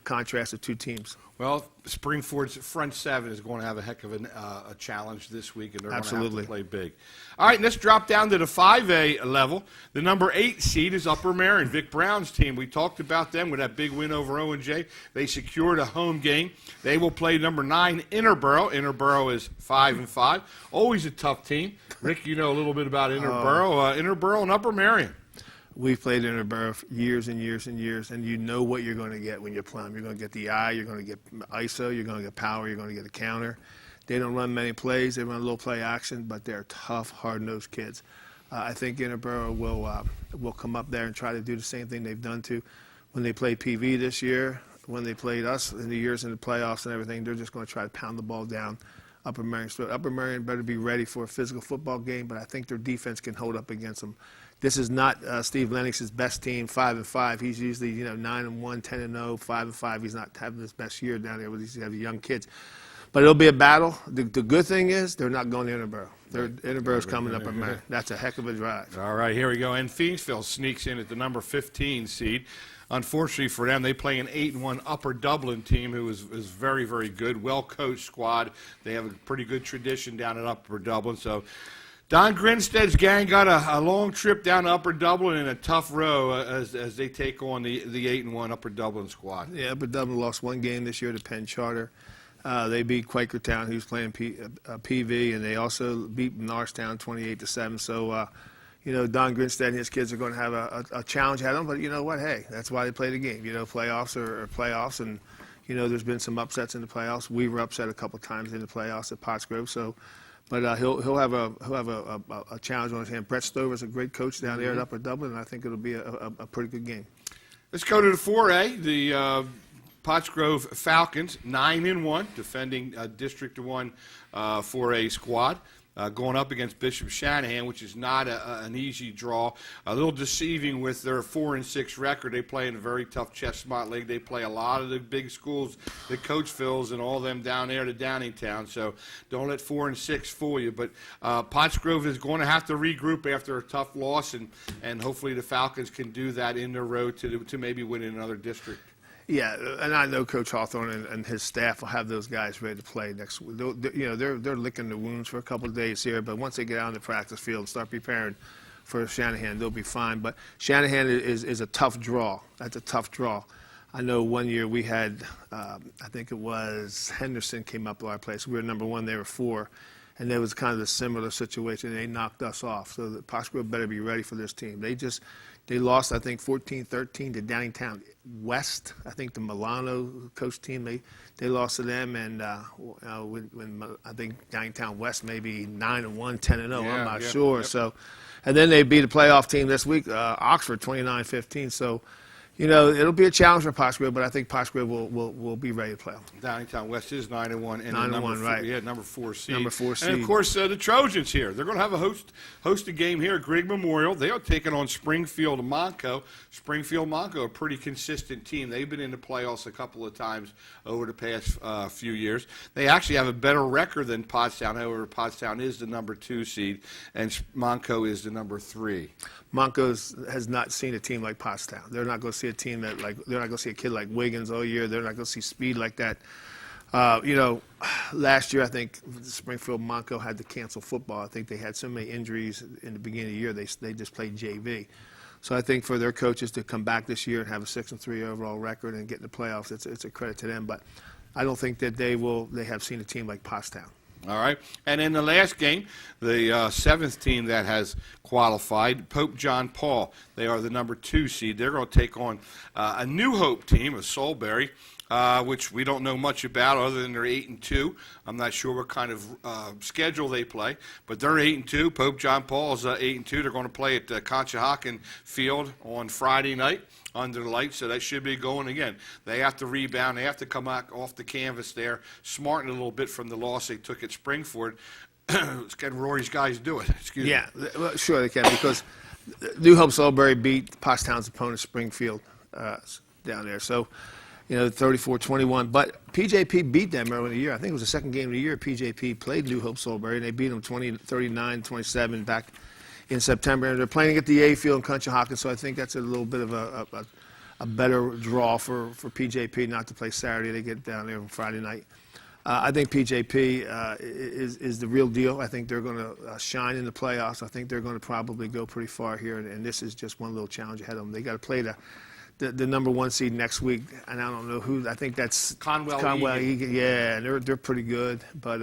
contrast of two teams. Well, Springford's front seven is going to have a heck of a challenge this week, and they're going to have to play big. All right, let's drop down to the 5A level. The number 8 seed is Upper Marion, Vic Brown's team. We talked about them with that big win over O&J. They secured a home game. They will play number 9, Interboro. Interboro is 5-5. Always a tough team. Rick, you know a little bit about Interboro. Interboro and Upper Marion. We've played Interboro for years and years and years, and you know what you're going to get when you play them. You're going to get the eye, you're going to get ISO, you're going to get power, you're going to get a counter. They don't run many plays. They run a little play action, but they're tough, hard-nosed kids. I think Interboro will come up there and try to do the same thing they've done to when they played PV this year, when they played us in the years in the playoffs and everything. They're just going to try to pound the ball down Upper Marion's throat. Upper Marion better be ready for a physical football game, but I think their defense can hold up against them. This is not Steve Lennox's best team, 5-5. He's usually 9-1, 10-0, 5-5. He's not having his best year down there with these young kids. But it'll be a battle. The good thing is they're not going to Interboro. Interboro's coming up. That's a heck of a drive. All right, here we go. And Phoenixville sneaks in at the number 15 seed. Unfortunately for them, they play an 8-1 Upper Dublin team who is very, very good, well-coached squad. They have a pretty good tradition down at Upper Dublin. So Don Grinstead's gang got a long trip down to Upper Dublin in a tough row as they take on the 8-1 Upper Dublin squad. Yeah, Upper Dublin lost one game this year to Penn Charter. They beat Quakertown, who's playing PV, and they also beat Norristown 28-7. So, Don Grinstead and his kids are going to have a challenge ahead of them. But you know what? Hey, that's why they play the game. Playoffs are playoffs, and there's been some upsets in the playoffs. We were upset a couple times in the playoffs at Pottsgrove. So, but he'll have a challenge on his hand. Brett Stover's a great coach down there at Upper Dublin, and I think it'll be a pretty good game. Let's go to the 4A. The Pottsgrove Falcons, 9-1, defending District 1 4A squad, going up against Bishop Shanahan, which is not an easy draw. A little deceiving with their 4-6 record. They play in a very tough Chestnut League. They play a lot of the big schools that Coach Phil's and all them down there to Downingtown. So don't let 4-6 fool you. But Pottsgrove is going to have to regroup after a tough loss, and hopefully the Falcons can do that in their road to maybe win in another district. Yeah, and I know Coach Hawthorne and his staff will have those guys ready to play next week. They're licking the wounds for a couple of days here, but once they get out on the practice field and start preparing for Shanahan, they'll be fine. But Shanahan is a tough draw. That's a tough draw. I know one year we had, I think it was Henderson came up to our place. We were number 1, they were 4. And there was kind of a similar situation. They knocked us off. So the Pottsgrove better be ready for this team. They lost, I think, 14-13 to Downingtown West. I think the Milano coach team, they lost to them. And when I think Downingtown West maybe 9-1, 10-0. I'm not sure. Yep. So, and then they beat a playoff team this week, Oxford, 29-15. So, it'll be a challenge for Pottsgrove, but I think Pottsgrove will be ready to play them. Downingtown West is 9-1, and 9-1, right? Yeah, number 4 seed. Number 4 seed. And of course, the Trojans here. They're going to have a host a game here at Grigg Memorial. They are taking on Springfield Monco. Springfield Monco, a pretty consistent team. They've been in the playoffs a couple of times over the past few years. They actually have a better record than Pottstown. However, Pottstown is the number 2 seed, and Monco is the number 3. Monco has not seen a team like Pottstown. They're not going to see a team they're not going to see a kid like Wiggins all year. They're not going to see speed like that. Last year I think Springfield Monco had to cancel football. I think they had so many injuries in the beginning of the year. They just played JV. So I think for their coaches to come back this year and have a 6-3 overall record and get in the playoffs, it's a credit to them. But I don't think that they have seen a team like Pottstown. All right. And in the last game, the seventh team that has qualified, Pope John Paul, they are the number 2 seed. They're going to take on a New Hope team of Soulbury, which we don't know much about other than they're 8-2. I'm not sure what kind of schedule they play, but they're 8-2. Pope John Paul is 8-2. They're going to play at Conshohocken Field on Friday night under the lights, so that should be going again. They have to rebound. They have to come out off the canvas there, smarten a little bit from the loss they took at Springford. Can Rory's guys do it? Excuse me. Yeah, well, sure they can, because New Hope Soulbury beat Pottstown's opponent Springfield down there. So, 34-21. But PJP beat them early in the year. I think it was the second game of the year PJP played New Hope Soulbury, and they beat them 39-27 back in September. And they're playing at the A field in Conshohocken, so I think that's a little bit of a better draw for PJP not to play Saturday. They get down there on Friday night. I think PJP is the real deal. I think they're going to shine in the playoffs. I think they're going to probably go pretty far here, and this is just one little challenge ahead of them. They got to play the number 1 seed next week, and I don't know who. I think that's Conwell Egan. Yeah, they're pretty good, but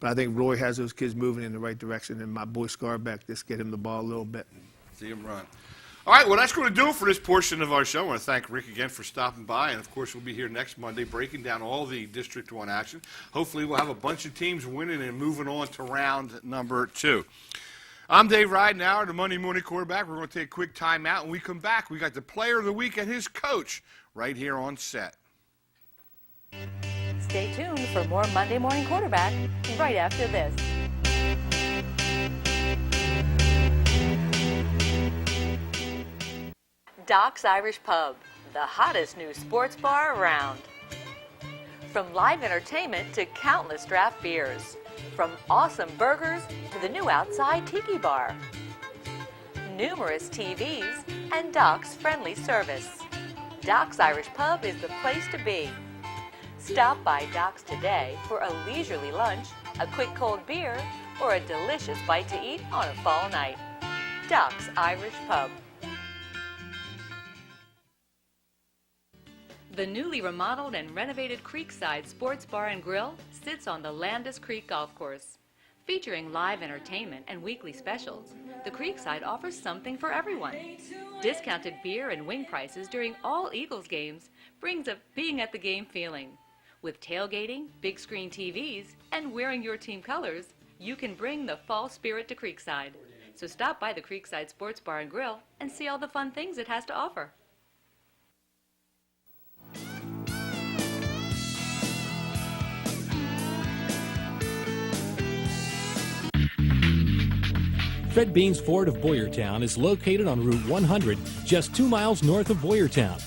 I think Roy has those kids moving in the right direction, and my boy Scarbeck, just get him the ball a little bit. See him run. All right, well, that's going to do it for this portion of our show. I want to thank Rick again for stopping by. And, of course, we'll be here next Monday breaking down all the District 1 action. Hopefully we'll have a bunch of teams winning and moving on to round number 2. I'm Dave Ridenhour, the Monday Morning Quarterback. We're going to take a quick time out. When we come back, we got the Player of the Week and his coach right here on set. Stay tuned for more Monday Morning Quarterback right after this. Doc's Irish Pub, the hottest new sports bar around. From live entertainment to countless draft beers. From awesome burgers to the new outside tiki bar. Numerous TVs and Doc's friendly service. Doc's Irish Pub is the place to be. Stop by Doc's today for a leisurely lunch, a quick cold beer, or a delicious bite to eat on a fall night. Doc's Irish Pub. The newly remodeled and renovated Creekside Sports Bar and Grill sits on the Landis Creek Golf Course. Featuring live entertainment and weekly specials, the Creekside offers something for everyone. Discounted beer and wing prices during all Eagles games brings a being at the game feeling. With tailgating, big screen TVs, and wearing your team colors, you can bring the fall spirit to Creekside. So stop by the Creekside Sports Bar and Grill and see all the fun things it has to offer. Fred Beans Ford of Boyertown is located on Route 100, just 2 miles north of Boyertown.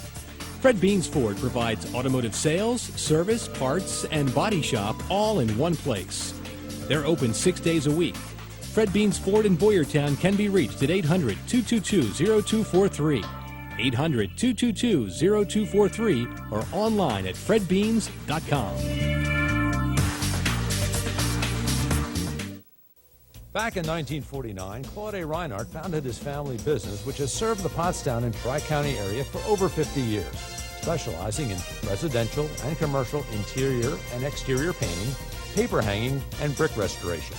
Fred Beans Ford provides automotive sales, service, parts, and body shop all in one place. They're open 6 days a week. Fred Beans Ford in Boyertown can be reached at 800-222-0243, 800-222-0243, or online at fredbeans.com. Back in 1949, Claude A. Reinhardt founded his family business, which has served the Pottstown and Tri-County area for over 50 years, specializing in residential and commercial interior and exterior painting, paper hanging, and brick restoration.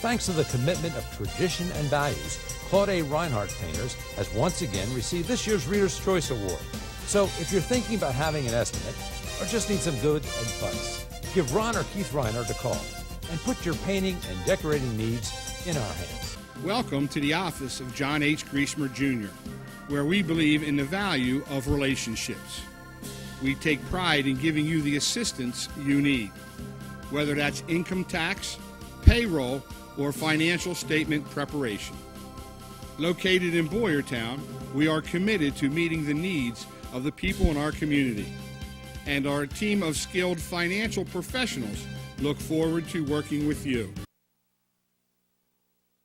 Thanks to the commitment of tradition and values, Claude A. Reinhardt Painters has once again received this year's Reader's Choice Award. So if you're thinking about having an estimate or just need some good advice, give Ron or Keith Reinhardt a call and put your painting and decorating needs in our hands. Welcome to the office of John H. Griesemer Jr., where we believe in the value of relationships. We take pride in giving you the assistance you need, whether that's income tax, payroll, or financial statement preparation. Located in Boyertown, we are committed to meeting the needs of the people in our community, and our team of skilled financial professionals look forward to working with you.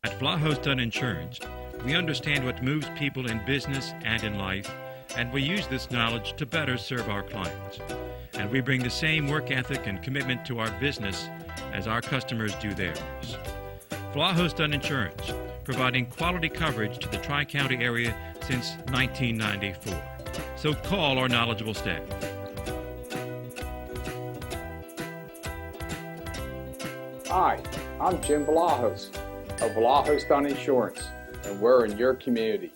At Vlahos Dunn Insurance, we understand what moves people in business and in life, and we use this knowledge to better serve our clients. And we bring the same work ethic and commitment to our business as our customers do theirs. Vlahos Dunn Insurance, providing quality coverage to the Tri-County area since 1994. So call our knowledgeable staff. Hi, I'm Jim Vlahos of Vlahos Dunn Insurance, and we're in your community.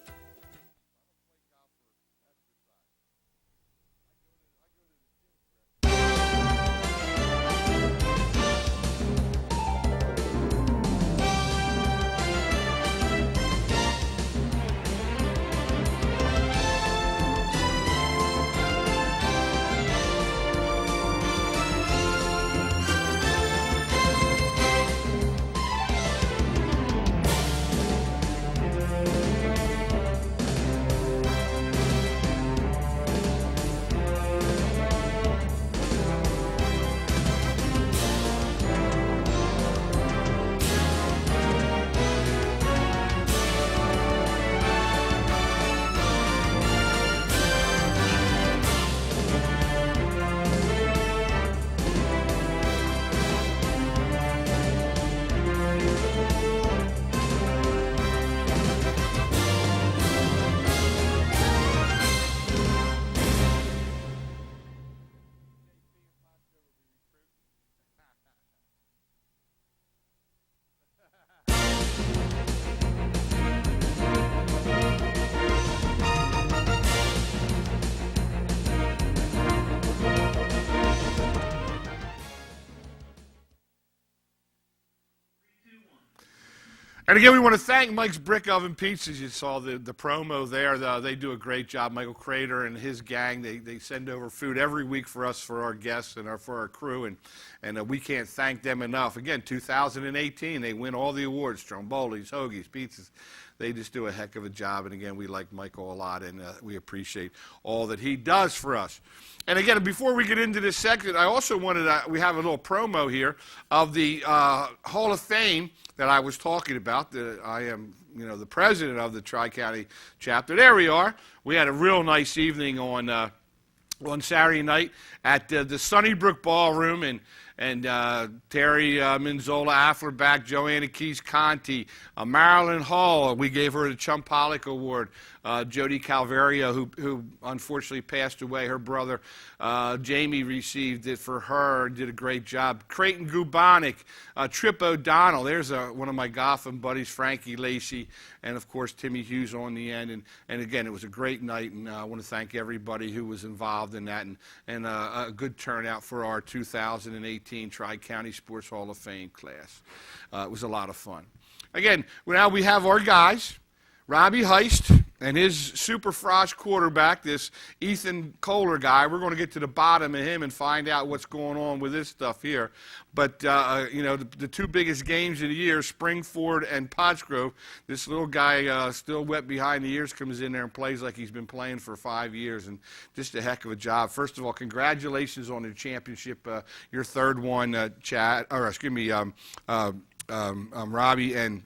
And again, we want to thank Mike's Brick Oven Pizzas. You saw the promo there. They do a great job. Michael Crater and his gang, they send over food every week for us, for our guests, and for our crew. And we can't thank them enough. Again, 2018, they win all the awards, Strombolis, Hoagies, pizzas. They just do a heck of a job. And again, we like Michael a lot, and we appreciate all that he does for us. And again, before we get into this section, I also wanted to, we have a little promo here of the Hall of Fame that I was talking about. I am, the president of the Tri-County chapter. There we are. We had a real nice evening on Saturday night at the Sunnybrook Ballroom, and Terry Minzola Afflerbach, Joanna Keys Conti, Marilyn Hall. We gave her the Chum Pollock Award. Jody Calvario, who unfortunately passed away, her brother Jamie received it for her, did a great job. Creighton Gubonic, Trip O'Donnell, there's one of my Gotham buddies, Frankie Lacey, and of course Timmy Hughes on the end. And again, it was a great night, and I want to thank everybody who was involved in that, and a good turnout for our 2018 Tri-County Sports Hall of Fame class. It was a lot of fun. Again, now we have our guys, Robbie Heist and his Super Frosh quarterback, this Ethan Kohler guy. We're going to get to the bottom of him and find out what's going on with this stuff here. But, the two biggest games of the year, Springford and Pottsgrove, this little guy still wet behind the ears comes in there and plays like he's been playing for 5 years, and just a heck of a job. First of all, congratulations on the championship, your third one, Robbie and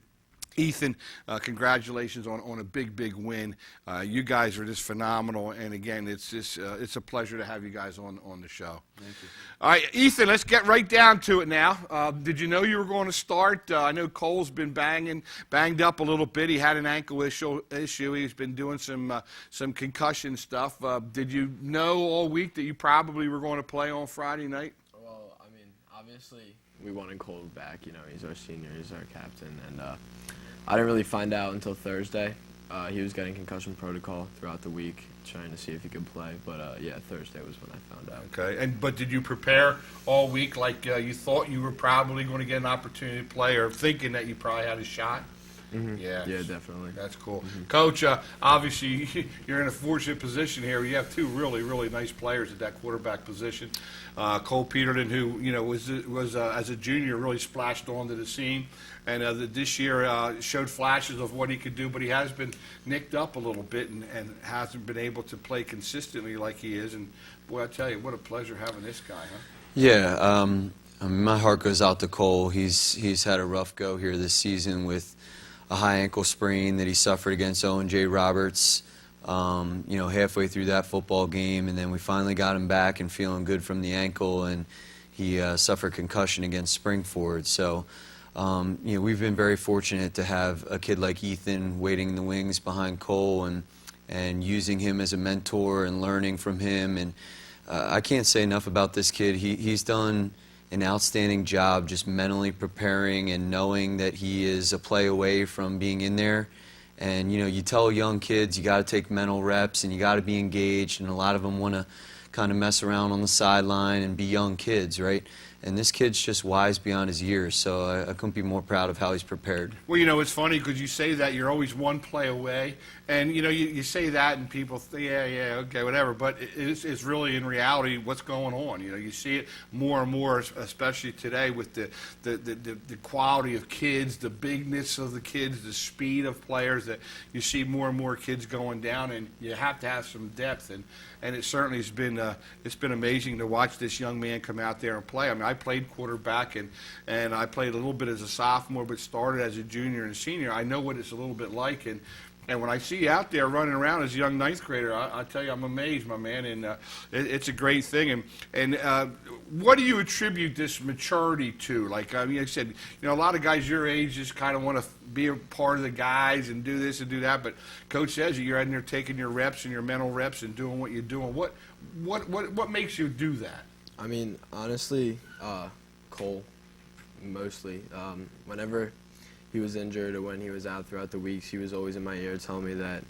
Ethan, congratulations on a big win. You guys are just phenomenal, and again, it's a pleasure to have you guys on the show. Thank you. All right, Ethan, let's get right down to it now. Did you know you were going to start? I know Cole's been banged up a little bit. He had an ankle issue. He's been doing some concussion stuff. Did you know all week that you probably were going to play on Friday night? Well, I mean, obviously we wanted Cole back. He's our senior, he's our captain, and I didn't really find out until Thursday. He was getting concussion protocol throughout the week, trying to see if he could play. But Thursday was when I found out. Okay, but did you prepare all week like you thought you were probably going to get an opportunity to play, or thinking that you probably had a shot? Mm-hmm. Yeah, definitely. That's cool. Mm-hmm. Coach, obviously you're in a fortunate position here. You have two really nice players at that quarterback position. Cole Peterton, who was as a junior really splashed onto the scene, and this year showed flashes of what he could do, but he has been nicked up a little bit and hasn't been able to play consistently like he is. And boy, I tell you, what a pleasure having this guy, huh? Yeah, my heart goes out to Cole. He's had a rough go here this season with a high ankle sprain that he suffered against Owen J. Roberts, halfway through that football game, and then we finally got him back and feeling good from the ankle, and he suffered concussion against Springford. So, we've been very fortunate to have a kid like Ethan waiting in the wings behind Cole and using him as a mentor and learning from him. And I can't say enough about this kid. He's done an outstanding job just mentally preparing and knowing that he is a play away from being in there. And, you know, you tell young kids you got to take mental reps and you got to be engaged, and a lot of them want to kind of mess around on the sideline and be young kids, right? And this kid's just wise beyond his years, so I couldn't be more proud of how he's prepared. Well, you know, it's funny because you say that you're always one play away, and, you know, you say that and people think, yeah, okay, whatever, but it's really in reality what's going on. You know, you see it more and more, especially today with the quality of kids, the bigness of the kids, the speed of players, that you see more and more kids going down, and you have to have some depth, and it certainly has been it's been amazing to watch this young man come out there and play. I mean, I played quarterback, and I played a little bit as a sophomore, but started as a junior and senior. I know what it's a little bit like, and when I see you out there running around as a young ninth grader, I tell you, I'm amazed, my man, and it's a great thing. And what do you attribute this maturity to? Like, I mean, I said, you know, a lot of guys your age just kind of want to be a part of the guys and do this and do that, but Coach says you're in there taking your reps and your mental reps and doing what you're doing. What makes you do that? I mean, honestly, Cole, mostly. Whenever he was injured or when he was out throughout the weeks, he was always in my ear telling me that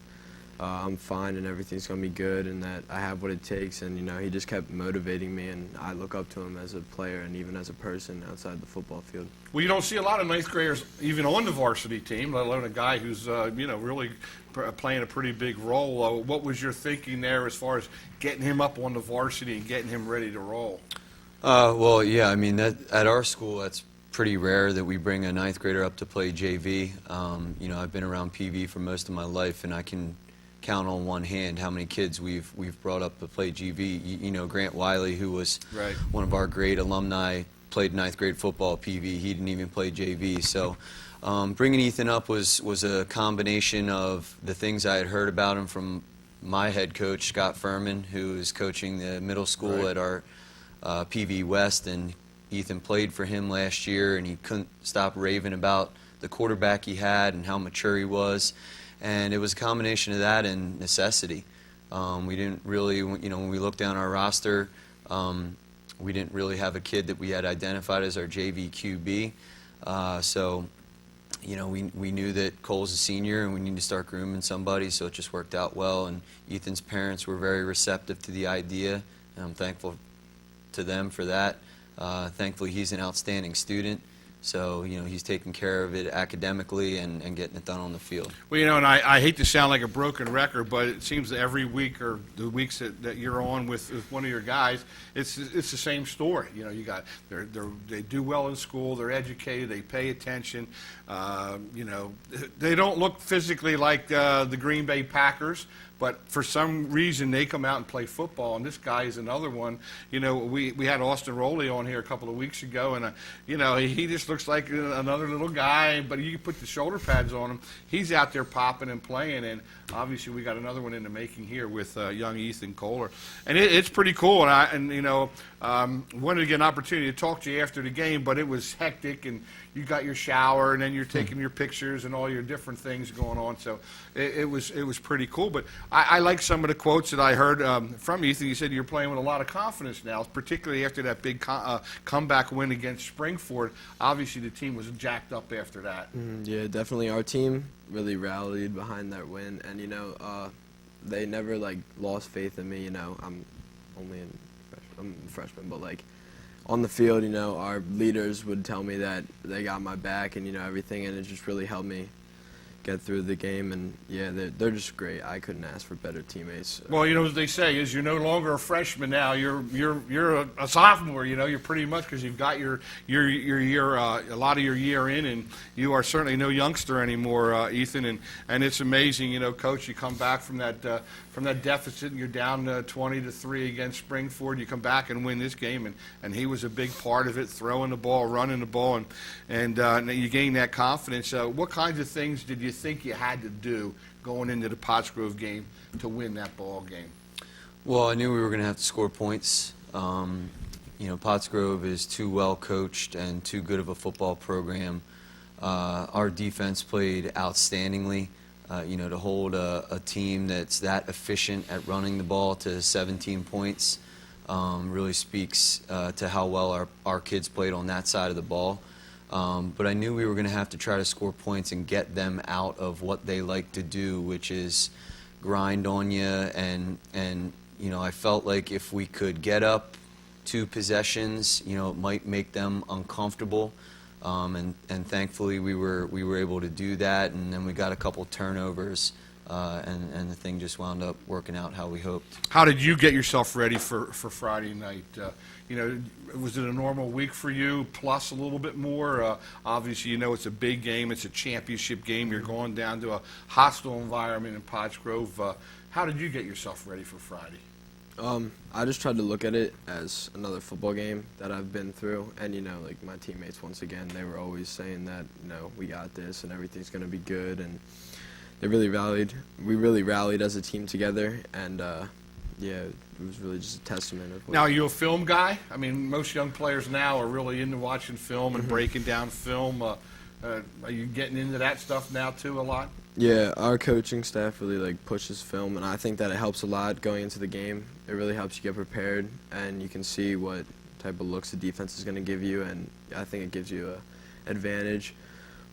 I'm fine and everything's going to be good and that I have what it takes. And, you know, he just kept motivating me, and I look up to him as a player and even as a person outside the football field. Well, you don't see a lot of ninth graders even on the varsity team, let alone a guy who's, you know, really playing a pretty big role. What was your thinking there as far as getting him up on the varsity and getting him ready to roll? Well, yeah, I mean, at our school, that's pretty rare that we bring a ninth grader up to play JV. You know, I've been around PV for most of my life, and I can count on one hand how many kids we've brought up to play GV. You know, Grant Wiley, who was one of our great alumni, played ninth grade football at PV. He didn't even play JV. So bringing Ethan up was a combination of the things I had heard about him from my head coach, Scott Furman, who is coaching the middle school at our PV West, and Ethan played for him last year, and he couldn't stop raving about the quarterback he had and how mature he was. And it was a combination of that and necessity. We didn't really, you know, when we looked down our roster, we didn't really have a kid that we had identified as our JV QB. So, you know, we knew that Cole's a senior and we need to start grooming somebody, so it just worked out well. And Ethan's parents were very receptive to the idea, and I'm thankful to them for that. Thankfully, he's an outstanding student, so, you know, he's taking care of it academically and getting it done on the field. Well, you know, and I hate to sound like a broken record, but it seems that every week or the weeks that you're on with one of your guys, it's the same story. You know, you got they do well in school, they're educated, they pay attention. You know, they don't look physically like the Green Bay Packers, but for some reason they come out and play football, and this guy is another one. You know, we had Austin Rowley on here a couple of weeks ago, and you know, he just looks like another little guy, but you put the shoulder pads on him, he's out there popping and playing, and obviously we got another one in the making here with young Ethan Kohler, and it's pretty cool. And you know, wanted to get an opportunity to talk to you after the game, but it was hectic, and you got your shower, and then you're taking your pictures and all your different things going on. So it was pretty cool. But I like some of the quotes that I heard from Ethan. He said you're playing with a lot of confidence now, particularly after that big comeback win against Springford. Obviously, the team was jacked up after that. Yeah, definitely. Our team really rallied behind that win, and you know, they never like lost faith in me. You know, I'm a freshman, but like, on the field, you know, our leaders would tell me that they got my back and, you know, everything, and it just really helped me get through the game. And, yeah, they're just great. I couldn't ask for better teammates. Well, you know, what they say is you're no longer a freshman now. You're a sophomore, you know. You're pretty much, because you've got your year, a lot of your year in, and you are certainly no youngster anymore, Ethan. And it's amazing, you know, Coach, you come back from that deficit, and you're down 20-3 against Springford. You come back and win this game, and he was a big part of it, throwing the ball, running the ball, and you gain that confidence. What kinds of things did you think you had to do going into the Pottsgrove game to win that ball game? Well, I knew we were going to have to score points. You know, Pottsgrove is too well coached and too good of a football program. Our defense played outstandingly. You know, to hold a team that's that efficient at running the ball to 17 points really speaks to how well our kids played on that side of the ball. But I knew we were going to have to try to score points and get them out of what they like to do, which is grind on you. And you know, I felt like if we could get up 2 possessions, you know, it might make them uncomfortable. And thankfully we were able to do that, and then we got a couple turnovers, and the thing just wound up working out how we hoped. How did you get yourself ready for Friday night? You know, was it a normal week for you, plus a little bit more? Obviously, you know it's a big game. It's a championship game. You're going down to a hostile environment in Potts Grove. How did you get yourself ready for Friday? I just tried to look at it as another football game that I've been through, and you know, like my teammates, once again, they were always saying that, you know, we got this and everything's going to be good, and they really rallied. We really rallied as a team together, and yeah, it was really just a testament of what. Now, are you a film guy? I mean, most young players now are really into watching film and breaking down film. Are you getting into that stuff now too a lot? Yeah, our coaching staff really like pushes film, and I think that it helps a lot going into the game. It really helps you get prepared, and you can see what type of looks the defense is going to give you, and I think it gives you an advantage.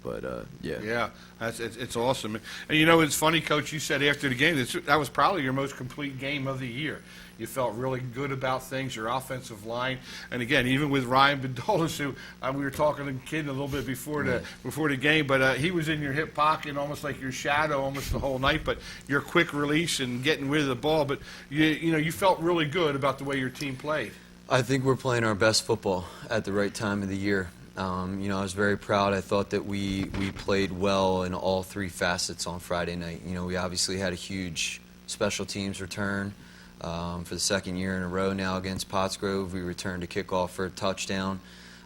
But yeah. Yeah, it's awesome. And you know, it's funny, Coach. You said after the game that was probably your most complete game of the year. You felt really good about things, your offensive line, and again, even with Ryan Bedolis, who we were talking to Kid a little bit before the game, but he was in your hip pocket, almost like your shadow, almost the whole night. But your quick release and getting rid of the ball, but you know, you felt really good about the way your team played. I think we're playing our best football at the right time of the year. You know, I was very proud. I thought that we played well in all 3 facets on Friday night. You know, we obviously had a huge special teams return for the 2nd year in a row now against Potts Grove. We returned a kickoff for a touchdown.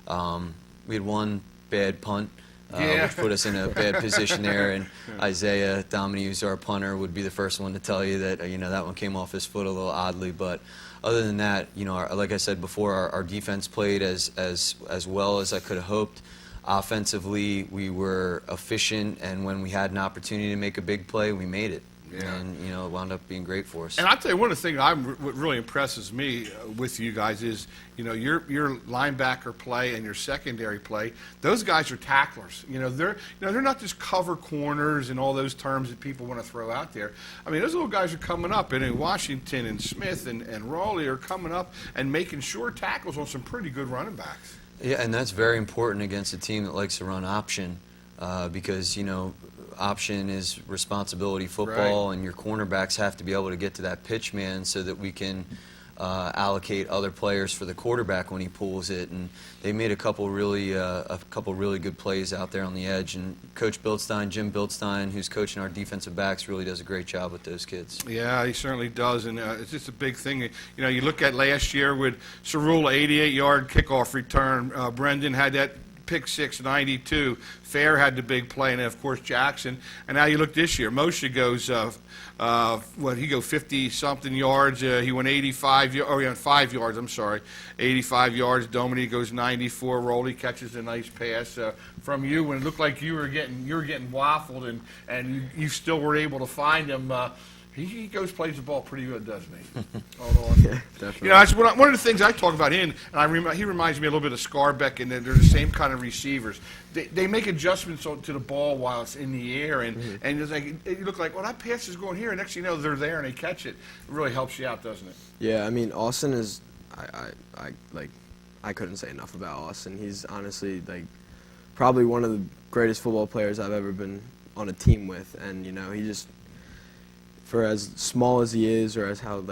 We had 1 bad punt, which put us in a bad position there. And Isaiah Domini, who's our punter, would be the first one to tell you that you know, that one came off his foot a little oddly, but. Other than that, you know, like I said before, our defense played as well as I could have hoped. Offensively, we were efficient, and when we had an opportunity to make a big play, we made it. Yeah. And, you know, it wound up being great for us. And I'll tell you, one of the things what really impresses me with you guys is, you know, your linebacker play and your secondary play, those guys are tacklers. You know, they're not just cover corners and all those terms that people want to throw out there. I mean, those little guys are coming up, and Washington and Smith and Raleigh are coming up and making sure tackles on some pretty good running backs. Yeah, and that's very important against a team that likes to run option because, you know, option is responsibility football, right. And your cornerbacks have to be able to get to that pitch man so that we can allocate other players for the quarterback when he pulls it. And they made a couple really good plays out there on the edge. And Coach Bildstein, Jim Bildstein, who's coaching our defensive backs, really does a great job with those kids. Yeah, he certainly does, and it's just a big thing. You know, you look at last year with Cerula, 88-yard kickoff return. Brendan had that pick 6, 92. Fair had the big play, and then, of course, Jackson. And now you look this year. Moshe goes, he go 50-something yards. He went 85, he went 5 yards, I'm sorry. 85 yards. Dominique goes 94. Rowley catches a nice pass from you when it looked like you were getting waffled, and you still were able to find him. He plays the ball pretty good, doesn't he? Yeah, definitely. You know, that's one of the things I talk about him, and he reminds me a little bit of Scarbeck, and they're the same kind of receivers. They make adjustments to the ball while it's in the air, and it's like you look like, well, that pass is going here, and next thing you know, they're there and they catch it. It really helps you out, doesn't it? Yeah, I mean, Austin is, I couldn't say enough about Austin. He's honestly probably one of the greatest football players I've ever been on a team with, and you know, he just. For as small as he is, or as how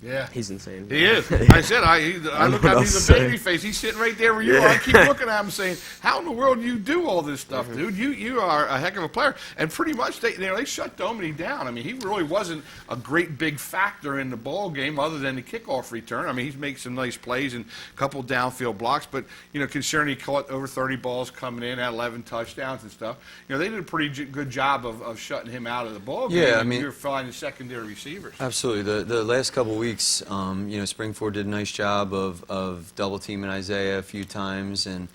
yeah, he's insane. He is. I said I look at him, he's a baby face. He's sitting right there where you are. I keep looking at him saying, how in the world do you do all this stuff, dude? You are a heck of a player. And pretty much they shut Dominique down. I mean, he really wasn't a great big factor in the ball game other than the kickoff return. I mean, he's making some nice plays and a couple downfield blocks. But, you know, considering he caught over 30 balls coming in, had 11 touchdowns and stuff, you know, they did a pretty good job of shutting him out of the ball game. Yeah, I mean, you're finding secondary receivers. Absolutely. The last couple of weeks, you know, Springford did a nice job of double teaming Isaiah a few times, and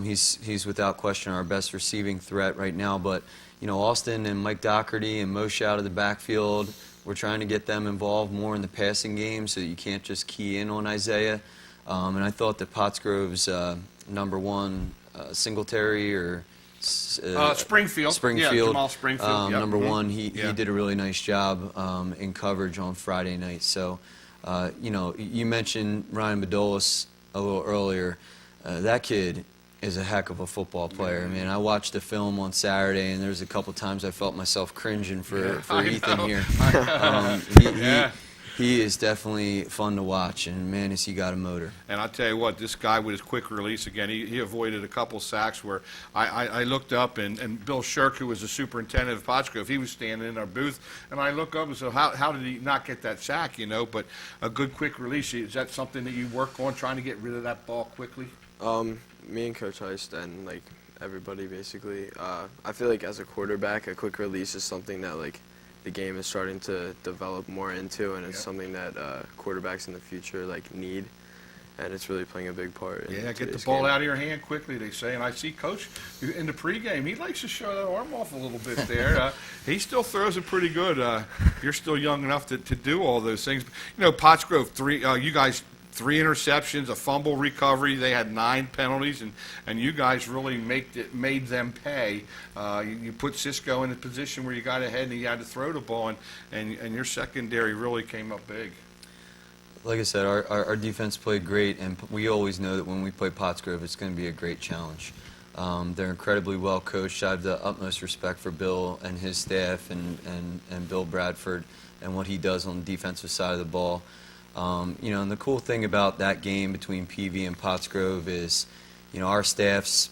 he's without question our best receiving threat right now. But Austin and Mike Doherty and Moshe out of the backfield, we're trying to get them involved more in the passing game so that you can't just key in on Isaiah. And I thought that Pottsgrove's number one, Singletary or Springfield. Springfield. Yeah, Jamal Springfield. Yep. Number one, he did a really nice job in coverage on Friday night. So, you mentioned Ryan Bedolis a little earlier. That kid is a heck of a football player. I mean, I watched the film on Saturday, and there's a couple times I felt myself cringing for Ethan here. He is definitely fun to watch, and man, has he got a motor. And I'll tell you what, this guy with his quick release, again, he avoided a couple sacks where I looked up, and Bill Shirk, who was the superintendent of Pottsgrove, he was standing in our booth, and I look up and said, how did he not get that sack, But a good quick release, is that something that you work on, trying to get rid of that ball quickly? Me and Coach Heist and, everybody, basically, I feel like as a quarterback, a quick release is something that, the game is starting to develop more into, and it's something that quarterbacks in the future need, and it's really playing a big part. Yeah, get the ball out of your hand quickly, they say. And I see Coach in the pregame, he likes to show that arm off a little bit there. He still throws it pretty good. You're still young enough to do all those things. Pottsgrove, you guys. 3 interceptions, a fumble recovery. They had 9 penalties, and you guys really made them pay. You put Cisco in a position where you got ahead and you had to throw the ball, and your secondary really came up big. Like I said, our defense played great, and we always know that when we play Pottsgrove, it's going to be a great challenge. They're incredibly well coached. I have the utmost respect for Bill and his staff and Bill Bradford and what he does on the defensive side of the ball. And the cool thing about that game between PV and Pottsgrove is, our staffs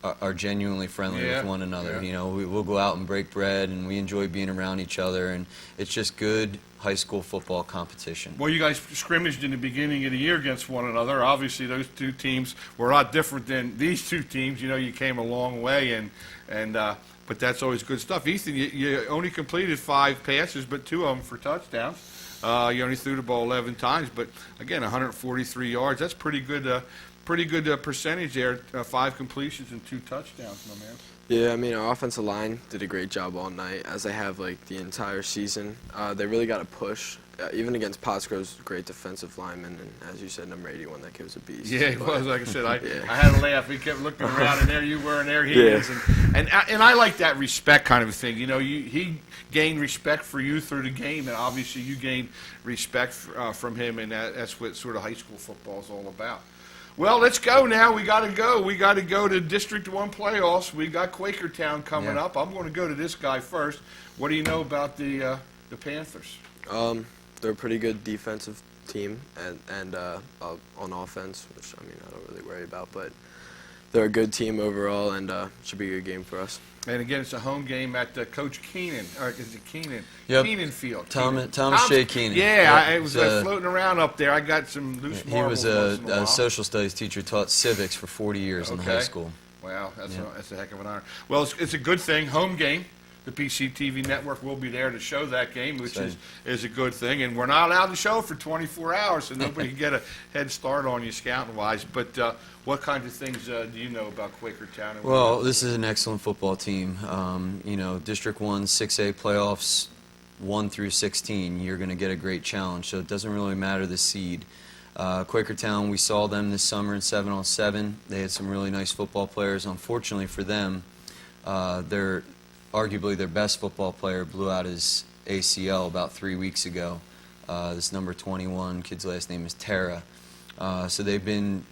are genuinely friendly with one another. Yeah. We'll go out and break bread, and we enjoy being around each other, and it's just good high school football competition. Well, you guys scrimmaged in the beginning of the year against one another. Obviously, those two teams were a lot different than these two teams. You came a long way, but that's always good stuff. Ethan, you only completed 5 passes, but 2 of them for touchdowns. You only threw the ball 11 times, but again, 143 yards. That's pretty good percentage there. 5 completions and 2 touchdowns, my man. Yeah, I mean, our offensive line did a great job all night, as they have the entire season. They really got to push, even against Pottsgrove's great defensive lineman, and as you said, number 81, that kid was a beast. Yeah, he was. Like I said, I had to laugh. He kept looking around, and there you were, and there he is. And I like that respect kind of thing. He gained respect for you through the game, and obviously you gained respect from him, and that's what sort of high school football is all about. Well, let's go now. We got to go. We got to go to District 1 playoffs. We got Quakertown coming up. I'm going to go to this guy first. What do you know about the Panthers? They're a pretty good defensive team, and on offense, which I don't really worry about, but they're a good team overall, and should be a good game for us. And again, it's a home game at Coach Keenan, or is it Keenan? Yep. Keenan Field. Thomas J. Keenan. Yeah, it was floating around up there. I got some loose marbles. He was a social studies teacher, taught civics for 40 years in high school. Wow, that's a heck of an honor. Well, it's a good thing, home game. The PCTV network will be there to show that game, which is a good thing. And we're not allowed to show it for 24 hours, so nobody can get a head start on you scouting-wise. But what kinds of things do you know about Quakertown? Well, this is an excellent football team. District 1, 6A playoffs, 1 through 16, you're going to get a great challenge. So it doesn't really matter the seed. Quakertown, we saw them this summer in 7-on-7. They had some really nice football players. Unfortunately for them, arguably their best football player blew out his ACL about 3 weeks ago. This number 21 kid's last name is Tara. So they've been,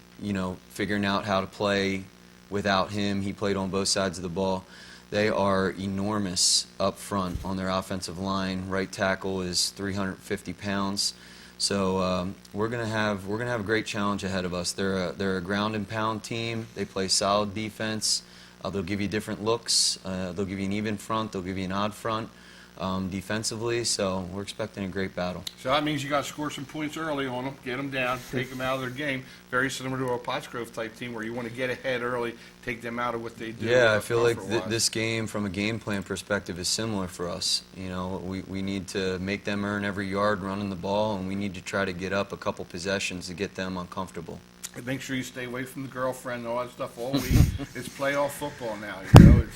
figuring out how to play without him. He played on both sides of the ball. They are enormous up front on their offensive line. Right tackle is 350 pounds. So we're gonna have a great challenge ahead of us. They're a ground and pound team. They play solid defense. They'll give you different looks. They'll give you an even front. They'll give you an odd front defensively. So we're expecting a great battle. So that means you got to score some points early on them, get them down, take them out of their game. Very similar to a Pottsgrove type team where you want to get ahead early, take them out of what they do. Yeah, I feel like this game, from a game plan perspective, is similar for us. We need to make them earn every yard running the ball, and we need to try to get up a couple possessions to get them uncomfortable. And make sure you stay away from the girlfriend and all that stuff all week. It's playoff football now,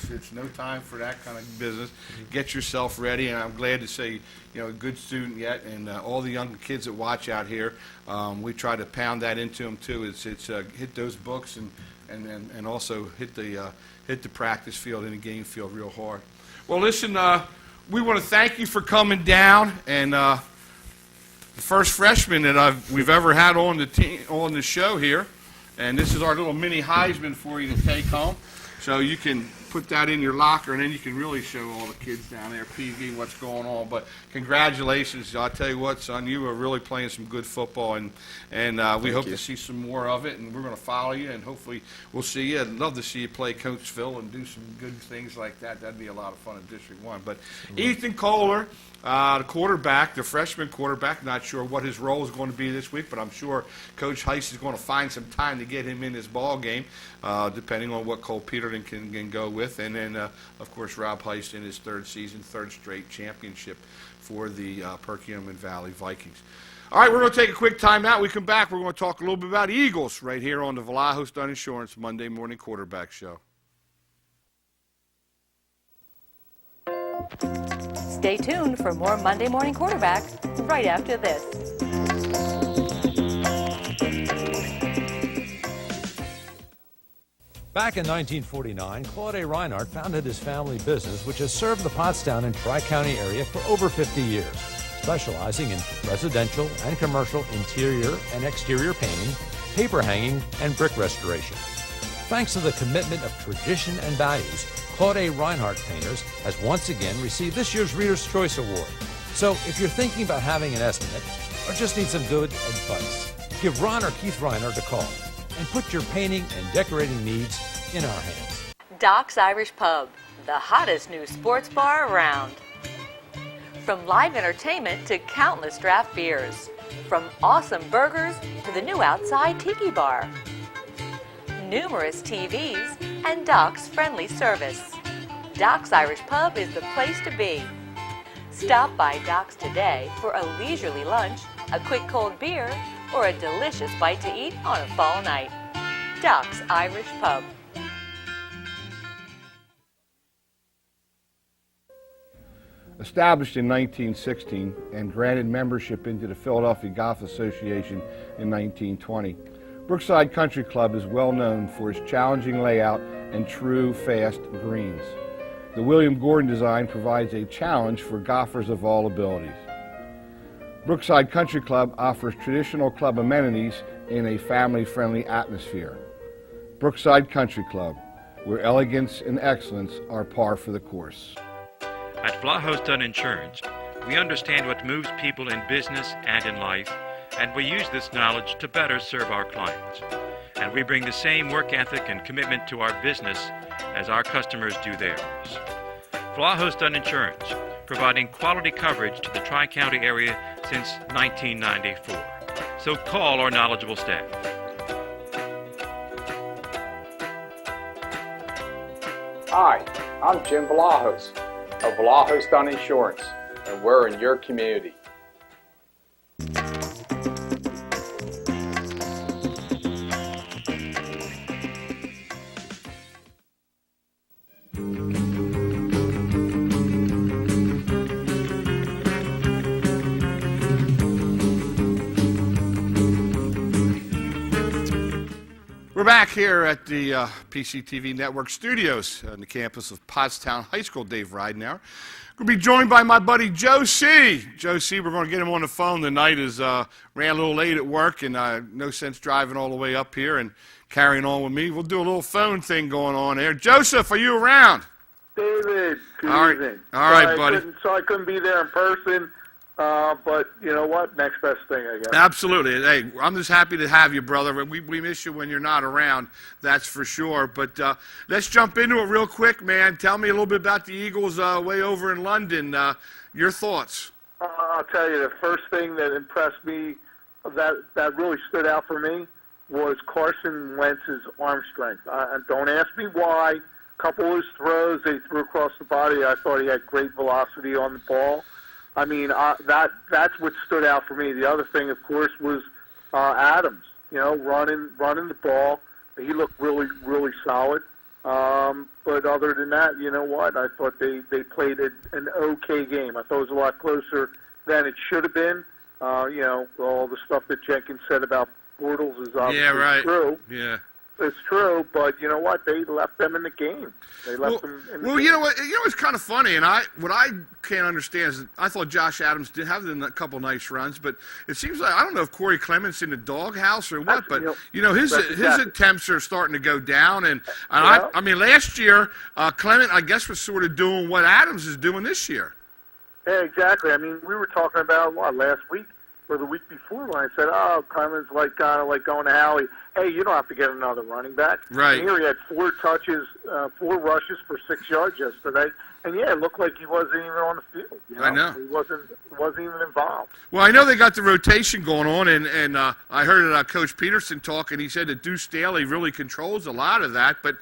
It's no time for that kind of business. Get yourself ready, and I'm glad to say, a good student yet, and all the young kids that watch out here, we try to pound that into them too. It's hit those books and also hit the practice field and the game field real hard. Well, listen, we want to thank you for coming down, and the first freshman that we've ever had on the show here, and this is our little mini Heisman for you to take home. So you can put that in your locker, and then you can really show all the kids down there, PV, what's going on. But congratulations. I'll tell you what, son, you are really playing some good football, and we hope to see some more of it, and we're going to follow you, and hopefully we'll see you. I'd love to see you play Coachville and do some good things like that. That'd be a lot of fun in District 1. But Ethan Kohler, the quarterback, the freshman quarterback, not sure what his role is going to be this week, but I'm sure Coach Heist is going to find some time to get him in this ball game, depending on what Cole Peterson can go with. And then, of course, Rob Heist in his third season, third straight championship for the Perkiomen Valley Vikings. All right, we're going to take a quick time out. We come back, we're going to talk a little bit about Eagles right here on the Vlahos Dunn Insurance Monday Morning Quarterback Show. Stay tuned for more Monday Morning Quarterback right after this. Back in 1949, Claude A. Reinhardt founded his family business, which has served the Pottstown and Tri-County area for over 50 years, specializing in residential and commercial interior and exterior painting, paper hanging, and brick restoration. Thanks to the commitment of tradition and values, Claude A. Reinhardt Painters has once again received this year's Reader's Choice Award. So if you're thinking about having an estimate or just need some good advice, give Ron or Keith Reinhardt a call and put your painting and decorating needs in our hands. Doc's Irish Pub, the hottest new sports bar around. From live entertainment to countless draft beers. From awesome burgers to the new outside tiki bar. Numerous TVs and Doc's friendly service. Doc's Irish Pub is the place to be. Stop by Doc's today for a leisurely lunch, a quick cold beer, or a delicious bite to eat on a fall night. Doc's Irish Pub. Established in 1916 and granted membership into the Philadelphia Golf Association in 1920, Brookside Country Club is well known for its challenging layout and true, fast greens. The William Gordon design provides a challenge for golfers of all abilities. Brookside Country Club offers traditional club amenities in a family-friendly atmosphere. Brookside Country Club, where elegance and excellence are par for the course. At Vlahos Dunn Insurance, we understand what moves people in business and in life, and we use this knowledge to better serve our clients. And we bring the same work ethic and commitment to our business as our customers do theirs. Vlahos Dunn Insurance, providing quality coverage to the Tri-County area since 1994. So call our knowledgeable staff. Hi, I'm Jim Vlahos of Vlahos Dunn Insurance, and we're in your community. We're back here at the PCTV Network studios on the campus of Pottstown High School. Dave Ridenauer. We'll be joined by my buddy Joe C. Joe C., we're going to get him on the phone tonight. Ran a little late at work, and no sense driving all the way up here and carrying on with me. We'll do a little phone thing going on there. Joseph, are you around? David, good all right. evening. All right, buddy. I couldn't be there in person, but you know what? Next best thing, I guess. Absolutely. Hey, I'm just happy to have you, brother. We miss you when you're not around, that's for sure. But let's jump into it real quick, man. Tell me a little bit about the Eagles way over in London. Your thoughts? I'll tell you, the first thing that impressed me, that really stood out for me, was Carson Wentz's arm strength. Don't ask me why. A couple of his throws they threw across the body, I thought he had great velocity on the ball. I mean, that's what stood out for me. The other thing, of course, was Adams. running the ball. He looked really, really solid. But other than that, you know what? I thought they played an okay game. I thought it was a lot closer than it should have been. All the stuff that Jenkins said about Bortles is obviously true. Yeah. It's true, but you know what? They left them in the game. They left them in the game. You know what? It's kind of funny, and what I can't understand is I thought Josh Adams did have a couple nice runs, but it seems like I don't know if Corey Clement's in the doghouse or what, but his attempts are starting to go down, and I mean last year Clement I guess was sort of doing what Adams is doing this year. Yeah, exactly. I mean, we were talking about last week or the week before when I said, Clement's kind of like going to Howie. Hey, you don't have to get another running back. Right. And here he had 4 touches, 4 rushes for 6 yards yesterday. And, yeah, it looked like he wasn't even on the field. I know. He wasn't even involved. Well, I know they got the rotation going on, and I heard Coach Peterson talk, and he said that Deuce Staley really controls a lot of that. But,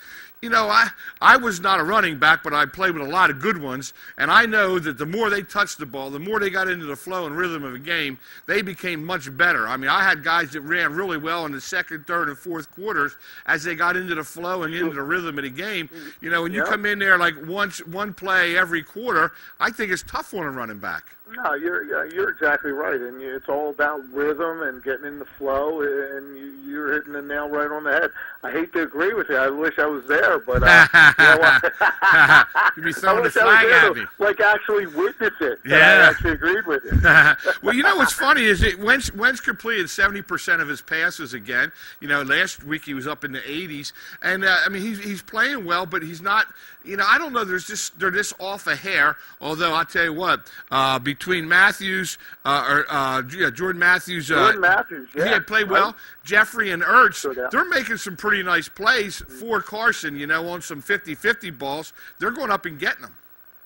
I was not a running back, but I played with a lot of good ones, and I know that the more they touched the ball, the more they got into the flow and rhythm of a game, they became much better. I mean, I had guys that ran really well in the second, third, and fourth quarters as they got into the flow and into the rhythm of the game. When you come in there like one play every quarter, I think it's tough on a running back. No, you're exactly right, and it's all about rhythm and getting in the flow, and you're hitting the nail right on the head. I hate to agree with you. I wish I was there, but you'd be throwing the flag at me. Like actually witness it. Yeah, I actually agreed with you. Well, what's funny is that Wentz completed 70% of his passes again. Last week he was up in the 80s, and I mean he's playing well, but he's not. I don't know. They're just off a hair. Although I'll tell you what, between Matthews, Jordan Matthews, he played well. Jeffrey and Ertz, they're making some pretty nice plays for Carson. On some 50-50 balls, they're going up and getting them.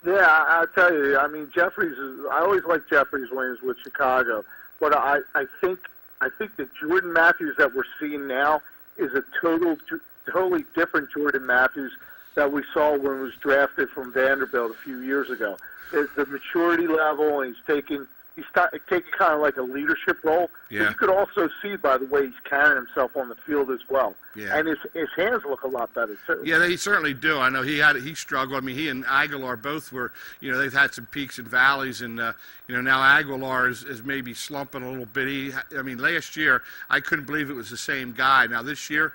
Yeah, I'll tell you. I mean, I always liked Jeffries when he was with Chicago, but I think the Jordan Matthews that we're seeing now is a totally different Jordan Matthews that we saw when he was drafted from Vanderbilt a few years ago. It's the maturity level, and he's taking kind of like a leadership role. Yeah. But you could also see by the way he's carrying himself on the field as well. Yeah. And his hands look a lot better too. Yeah, they certainly do. I know he struggled. I mean, he and Aguilar both were, they've had some peaks and valleys, and now Aguilar is maybe slumping a little bit. Last year I couldn't believe it was the same guy. Now this year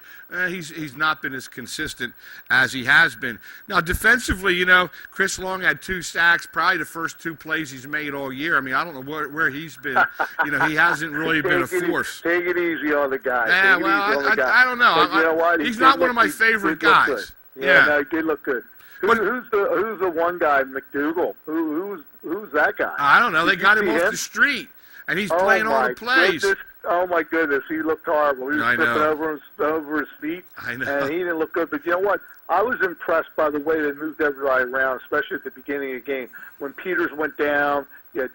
he's not been as consistent as he has been. Now defensively, Chris Long had 2 sacks, probably the first 2 plays he's made all year. I mean, I don't know where he's been. He hasn't really been a force. Take it easy on the guy. Yeah, I don't know. You know what? He's not one of my favorite guys. No, he did look good. Who's the one guy, McDougal? Who's that guy? I don't know. They got him off the street, and he's playing all the plays. Oh my goodness, he looked horrible. He was tripping over his feet, I know. And he didn't look good. But you know what? I was impressed by the way they moved everybody around, especially at the beginning of the game. When Peters went down,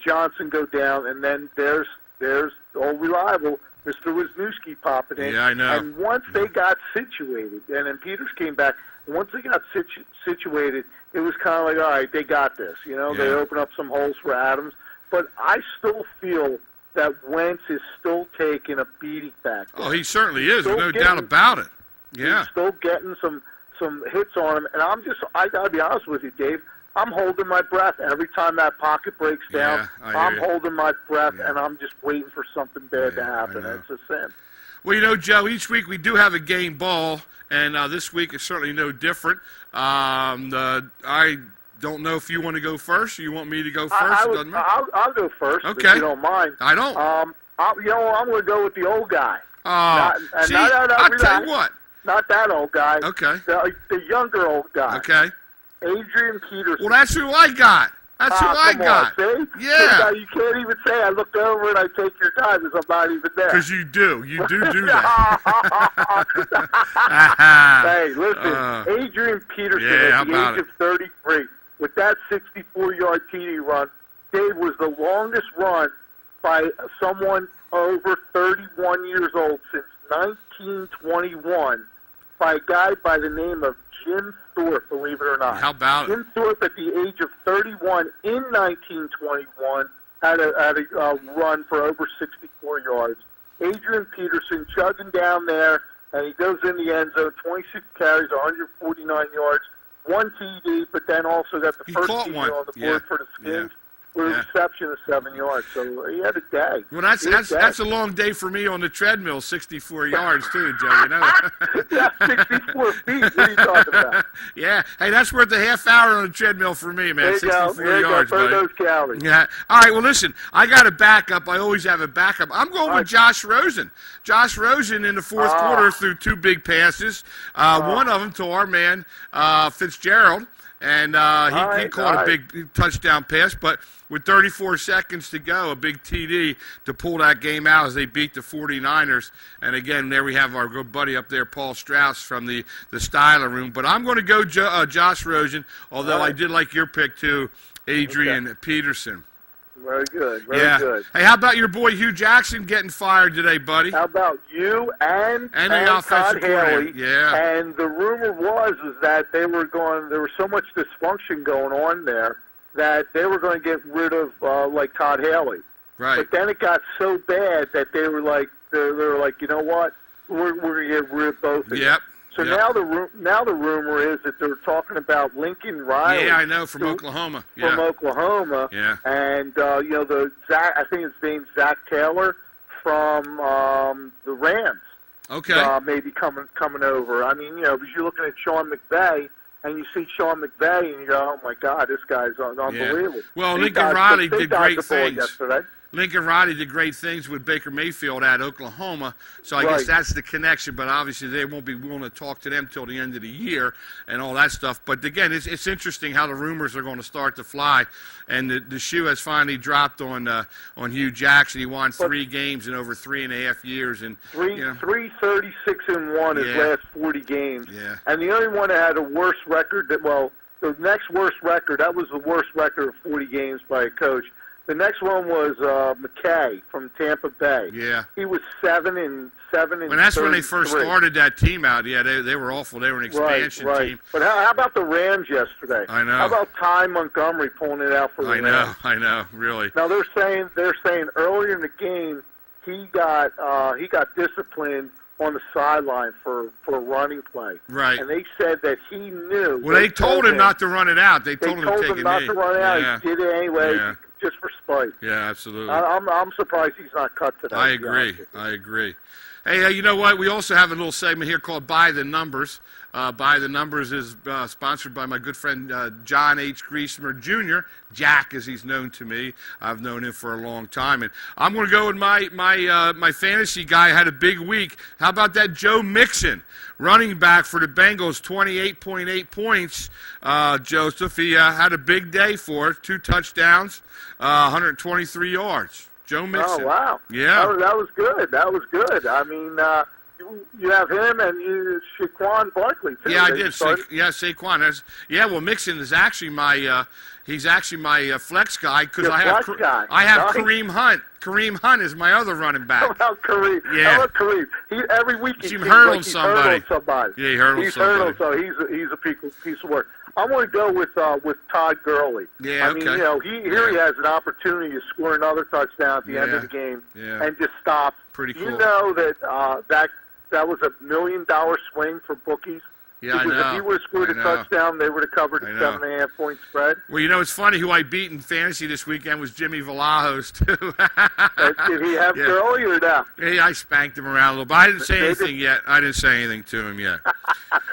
Johnson go down, and then there's old reliable Mr. Wisniewski popping in. Yeah, I know. And once they got situated, and then Peters came back, once they got situated, it was kind of like, all right, they got this. They opened up some holes for Adams. But I still feel that Wentz is still taking a beating back there. Oh, he certainly is. There's no doubt about it. Yeah. He's still getting some hits on him. And I got to be honest with you, Dave, I'm holding my breath every time that pocket breaks down. I'm holding my breath, and I'm just waiting for something bad to happen. It's a sin. Well, Joe, each week we do have a game ball, and this week is certainly no different. I don't know if you want to go first or you want me to go first. I'll go first, okay. If you don't mind. I don't. I'm going to go with the old guy. I'll tell you what. Not that old guy. Okay. The younger old guy. Okay. Adrian Peterson. Well, that's who I got. That's who I got. See? Yeah. You can't even say I looked over and I take your time because I'm not even there. Because you do. You do that. Hey, listen. Adrian Peterson at the age of 33, with that 64-yard TD run, Dave, was the longest run by someone over 31 years old since 1921 by a guy by the name of Jim Thorpe, believe it or not. How about Jim Thorpe, at the age of 31 in 1921, had a run for over 64 yards Adrian Peterson chugging down there, and he goes in the end zone, 26 carries, 149 yards, 1 TD, but then also got the first caught TD one. on the board for the Skins. With a Yeah. reception of 7 yards, so he had a day. Well, that's a long day for me on the treadmill, 64 yards too, Joe. You know. Yeah, 64 feet. What are you talking about? Yeah. Hey, that's worth a half hour on the treadmill for me, man. There you 64 go. There you yards, go. Burn buddy. those calories. Yeah. All right. Well, listen. I got a backup. I always have a backup. I'm going with Josh Rosen. Josh Rosen in the fourth quarter threw 2 big passes. One of them to our man Fitzgerald. And he caught a big touchdown pass, but with 34 seconds to go, a big TD to pull that game out as they beat the 49ers. And again, there we have our good buddy up there, Paul Strauss from the Styler Room. But I'm going to go Josh Rosen, although I did like your pick too, Adrian Peterson. Very good. Very good. Hey, how about your boy Hugh Jackson getting fired today, buddy? How about you and the offensive Todd Haley? coordinator? Yeah. And the rumor was that there was so much dysfunction going on there that they were going to get rid of like Todd Haley. Right. But then it got so bad that they were like, you know what? We're going to get rid of both of them. Yep. So now the rumor is that they're talking about Lincoln Riley. Yeah, I know, from Oklahoma. Yeah. From Oklahoma. Yeah. And I think his name's Zach Taylor from the Rams. Okay. Maybe coming over. I mean, because you're looking at Sean McVay, and you see Sean McVay, and you go, "Oh my God, this guy's unbelievable." Yeah. Well, They Lincoln dodged- Riley they did dodged great the ball things. yesterday. Lincoln Riley did great things with Baker Mayfield at Oklahoma, so I guess that's the connection. But obviously, they won't be willing to talk to them till the end of the year and all that stuff. But again, it's interesting how the rumors are going to start to fly, and the shoe has finally dropped on Hugh Jackson. He won 3 games in over 3.5 years, and 336-1 his last 40 games. Yeah. And the only one that had a worse record, the next worst record, that was the worst record of 40 games by a coach. The next one was McKay from Tampa Bay. Yeah. He was 7-7. And that's when they first started that team out. Yeah, they were awful. They were an expansion team. But how about the Rams yesterday? I know. How about Ty Montgomery pulling it out for the Rams? I know, really. Now they're saying earlier in the game he got disciplined on the sideline for a running play. Right. And they said that he knew. Well, they told him not to run it out. They told him to take a knee. not to run it out. Yeah. He did it anyway, Yeah. just for spite. Yeah, absolutely. I'm surprised he's not cut today. I to be honest agree. with you. Hey, you know what? We also have a little segment here called By the Numbers. By the Numbers is sponsored by my good friend John H. Griesmer Jr., Jack, as he's known to me. I've known him for a long time. And I'm going to go with my fantasy guy. Had a big week. How about that Joe Mixon, running back for the Bengals, 28.8 points. Joseph, he had a big day for it. 2 touchdowns, 123 yards. Joe Mixon. Oh, wow. Yeah. That was good. That was good. I mean, you have him and Saquon Barkley, too. Yeah, I They did. started- Saquon. Well, Mixon is actually my flex guy because Your I have flex guy. Nice. Nice. Kareem Hunt. Kareem Hunt is my other running back. How about Kareem? Yeah. How about Kareem? Every week he He's seems hurdled like he's somebody. hurdled somebody. Yeah, he hurdled he's somebody. Hurdled, so he's a piece of work. I'm going to go with Todd Gurley. Yeah, I mean, okay. he has an opportunity to score another touchdown at the end of the game and just stop. Pretty cool. You know that was $1 million swing for bookies. Yeah, I because know. if he would have scored a touchdown, they would have covered the 7.5 point spread. Well, you know, it's funny. Who I beat in fantasy this weekend was Jimmy Vlahos, too. Did he have Gurley or not? Yeah, I spanked him around a little bit. I didn't say anything yet. I didn't say anything to him yet.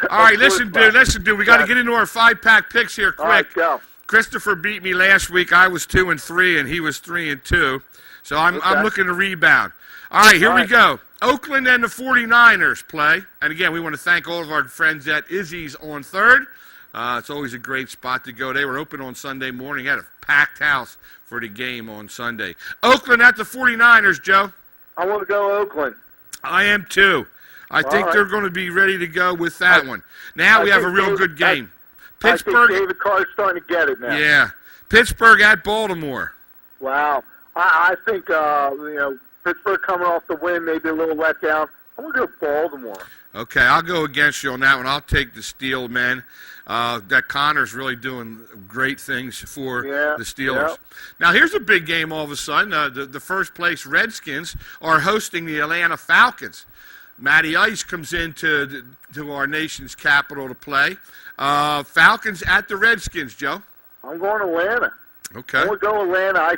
All right, listen, dude. We got to get into our 5-pack picks here quick. All right, go. Christopher beat me last week. I was 2-3, and he was 3-2. So I'm looking to rebound. All right, here we go. Oakland and the 49ers play. And again, we want to thank all of our friends at Izzy's on 3rd. It's always a great spot to go. They were open on Sunday morning. Had a packed house for the game on Sunday. Oakland at the 49ers, Joe. I want to go Oakland. I am too. I think they're going to be ready to go with that one. Now we have a real good game. Pittsburgh. I think David Carr's starting to get it now. Yeah. Pittsburgh at Baltimore. Wow. I think, Pittsburgh coming off the win, maybe a little let down. I'm going to go Baltimore. Okay, I'll go against you on that one. I'll take the Steel men. That Connor's really doing great things for the Steelers. Yeah. Now, here's a big game all of a sudden. The first place Redskins are hosting the Atlanta Falcons. Matty Ice comes into to our nation's capital to play. Falcons at the Redskins, Joe. I'm going Atlanta. Okay. I'm going to go Atlanta. I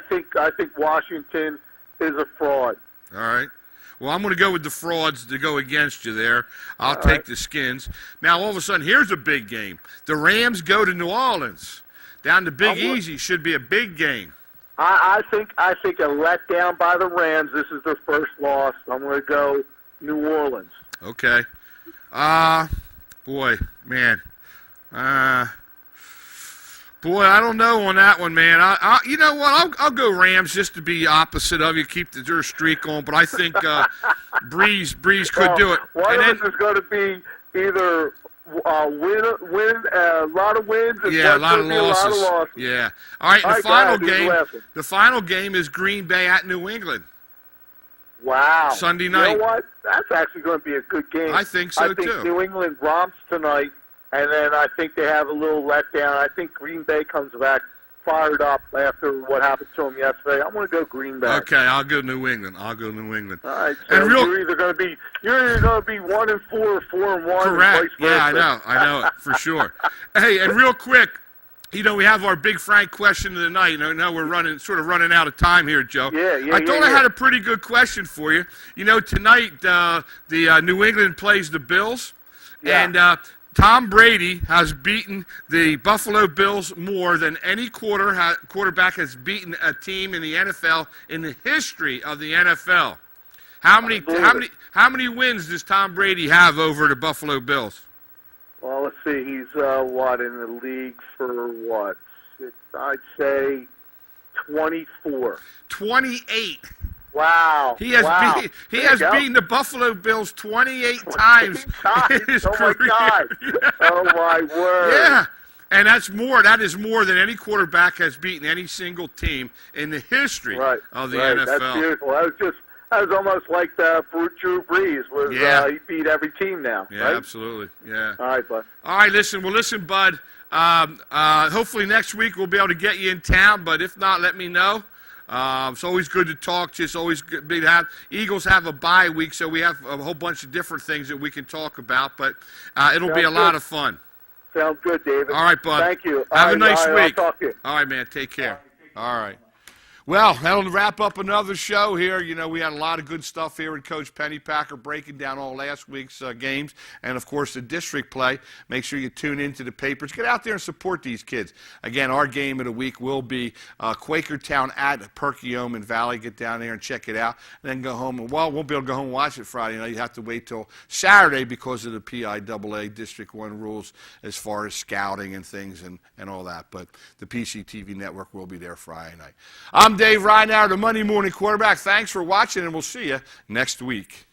think Washington is a fraud. All right. Well, I'm going to go with the frauds to go against you there. I'll take the Skins. Now, all of a sudden, here's a big game. The Rams go to New Orleans. Down to Big Easy should be a big game. I think a letdown by the Rams. This is their first loss. I'm going to go New Orleans. Okay. Boy, man. Boy, I don't know on that one, man. You know what? I'll go Rams just to be opposite of you, keep your streak on. But I think Breeze could do it. One of us is going to be either win a lot of wins, and a lot of losses. Yeah. All right. The final game is Green Bay at New England. Wow. Sunday night. You know what? That's actually going to be a good game. I think so, too. I think New England romps tonight, and then I think they have a little letdown. I think Green Bay comes back fired up after what happened to them yesterday. I'm going to go Green Bay. Okay, I'll go New England. All right. So you're either going to be 1-4 or 4-1. Correct. And vice Yeah, I know it for sure. Hey, and real quick, you know, we have our Big Frank question of the night. Now we're running out of time here, Joe. I thought I had a pretty good question for you. You know, tonight the New England plays the Bills, and Tom Brady has beaten the Buffalo Bills more than any quarterback has beaten a team in the NFL in the history of the NFL. How many wins does Tom Brady have over the Buffalo Bills? Well, let's see. He's in the league for what? I'd say 24. 28. Wow. He has beaten the Buffalo Bills 28 times in his career. My God. Oh my word. Yeah. And that is more than any quarterback has beaten any single team in the history of the NFL. That's beautiful. That was almost like Drew Brees was. He beat every team now. Yeah, right? absolutely. Yeah. All right, bud. All right, listen, bud. Hopefully next week we'll be able to get you in town, but if not, let me know. It's always good to talk to you. It's always good to have. Eagles have a bye week, so we have a whole bunch of different things that we can talk about, but it'll be a lot of fun. Sounds good, David. All right, bud. Thank you. Have a nice week. I'll talk to you. All right, man. Take care. All right. Well, that'll wrap up another show here. You know, we had a lot of good stuff here with Coach Pennypacker breaking down all last week's games and, of course, the district play. Make sure you tune into the papers. Get out there and support these kids. Again, our game of the week will be Quakertown at Perkiomen Valley. Get down there and check it out. And then go home. Well, won't be able to go home and watch it Friday night. You have to wait till Saturday because of the PIAA District 1 rules as far as scouting and things and all that. But the PCTV network will be there Friday night. I'm Dave Reinauer, the Monday Morning Quarterback. Thanks for watching, and we'll see you next week.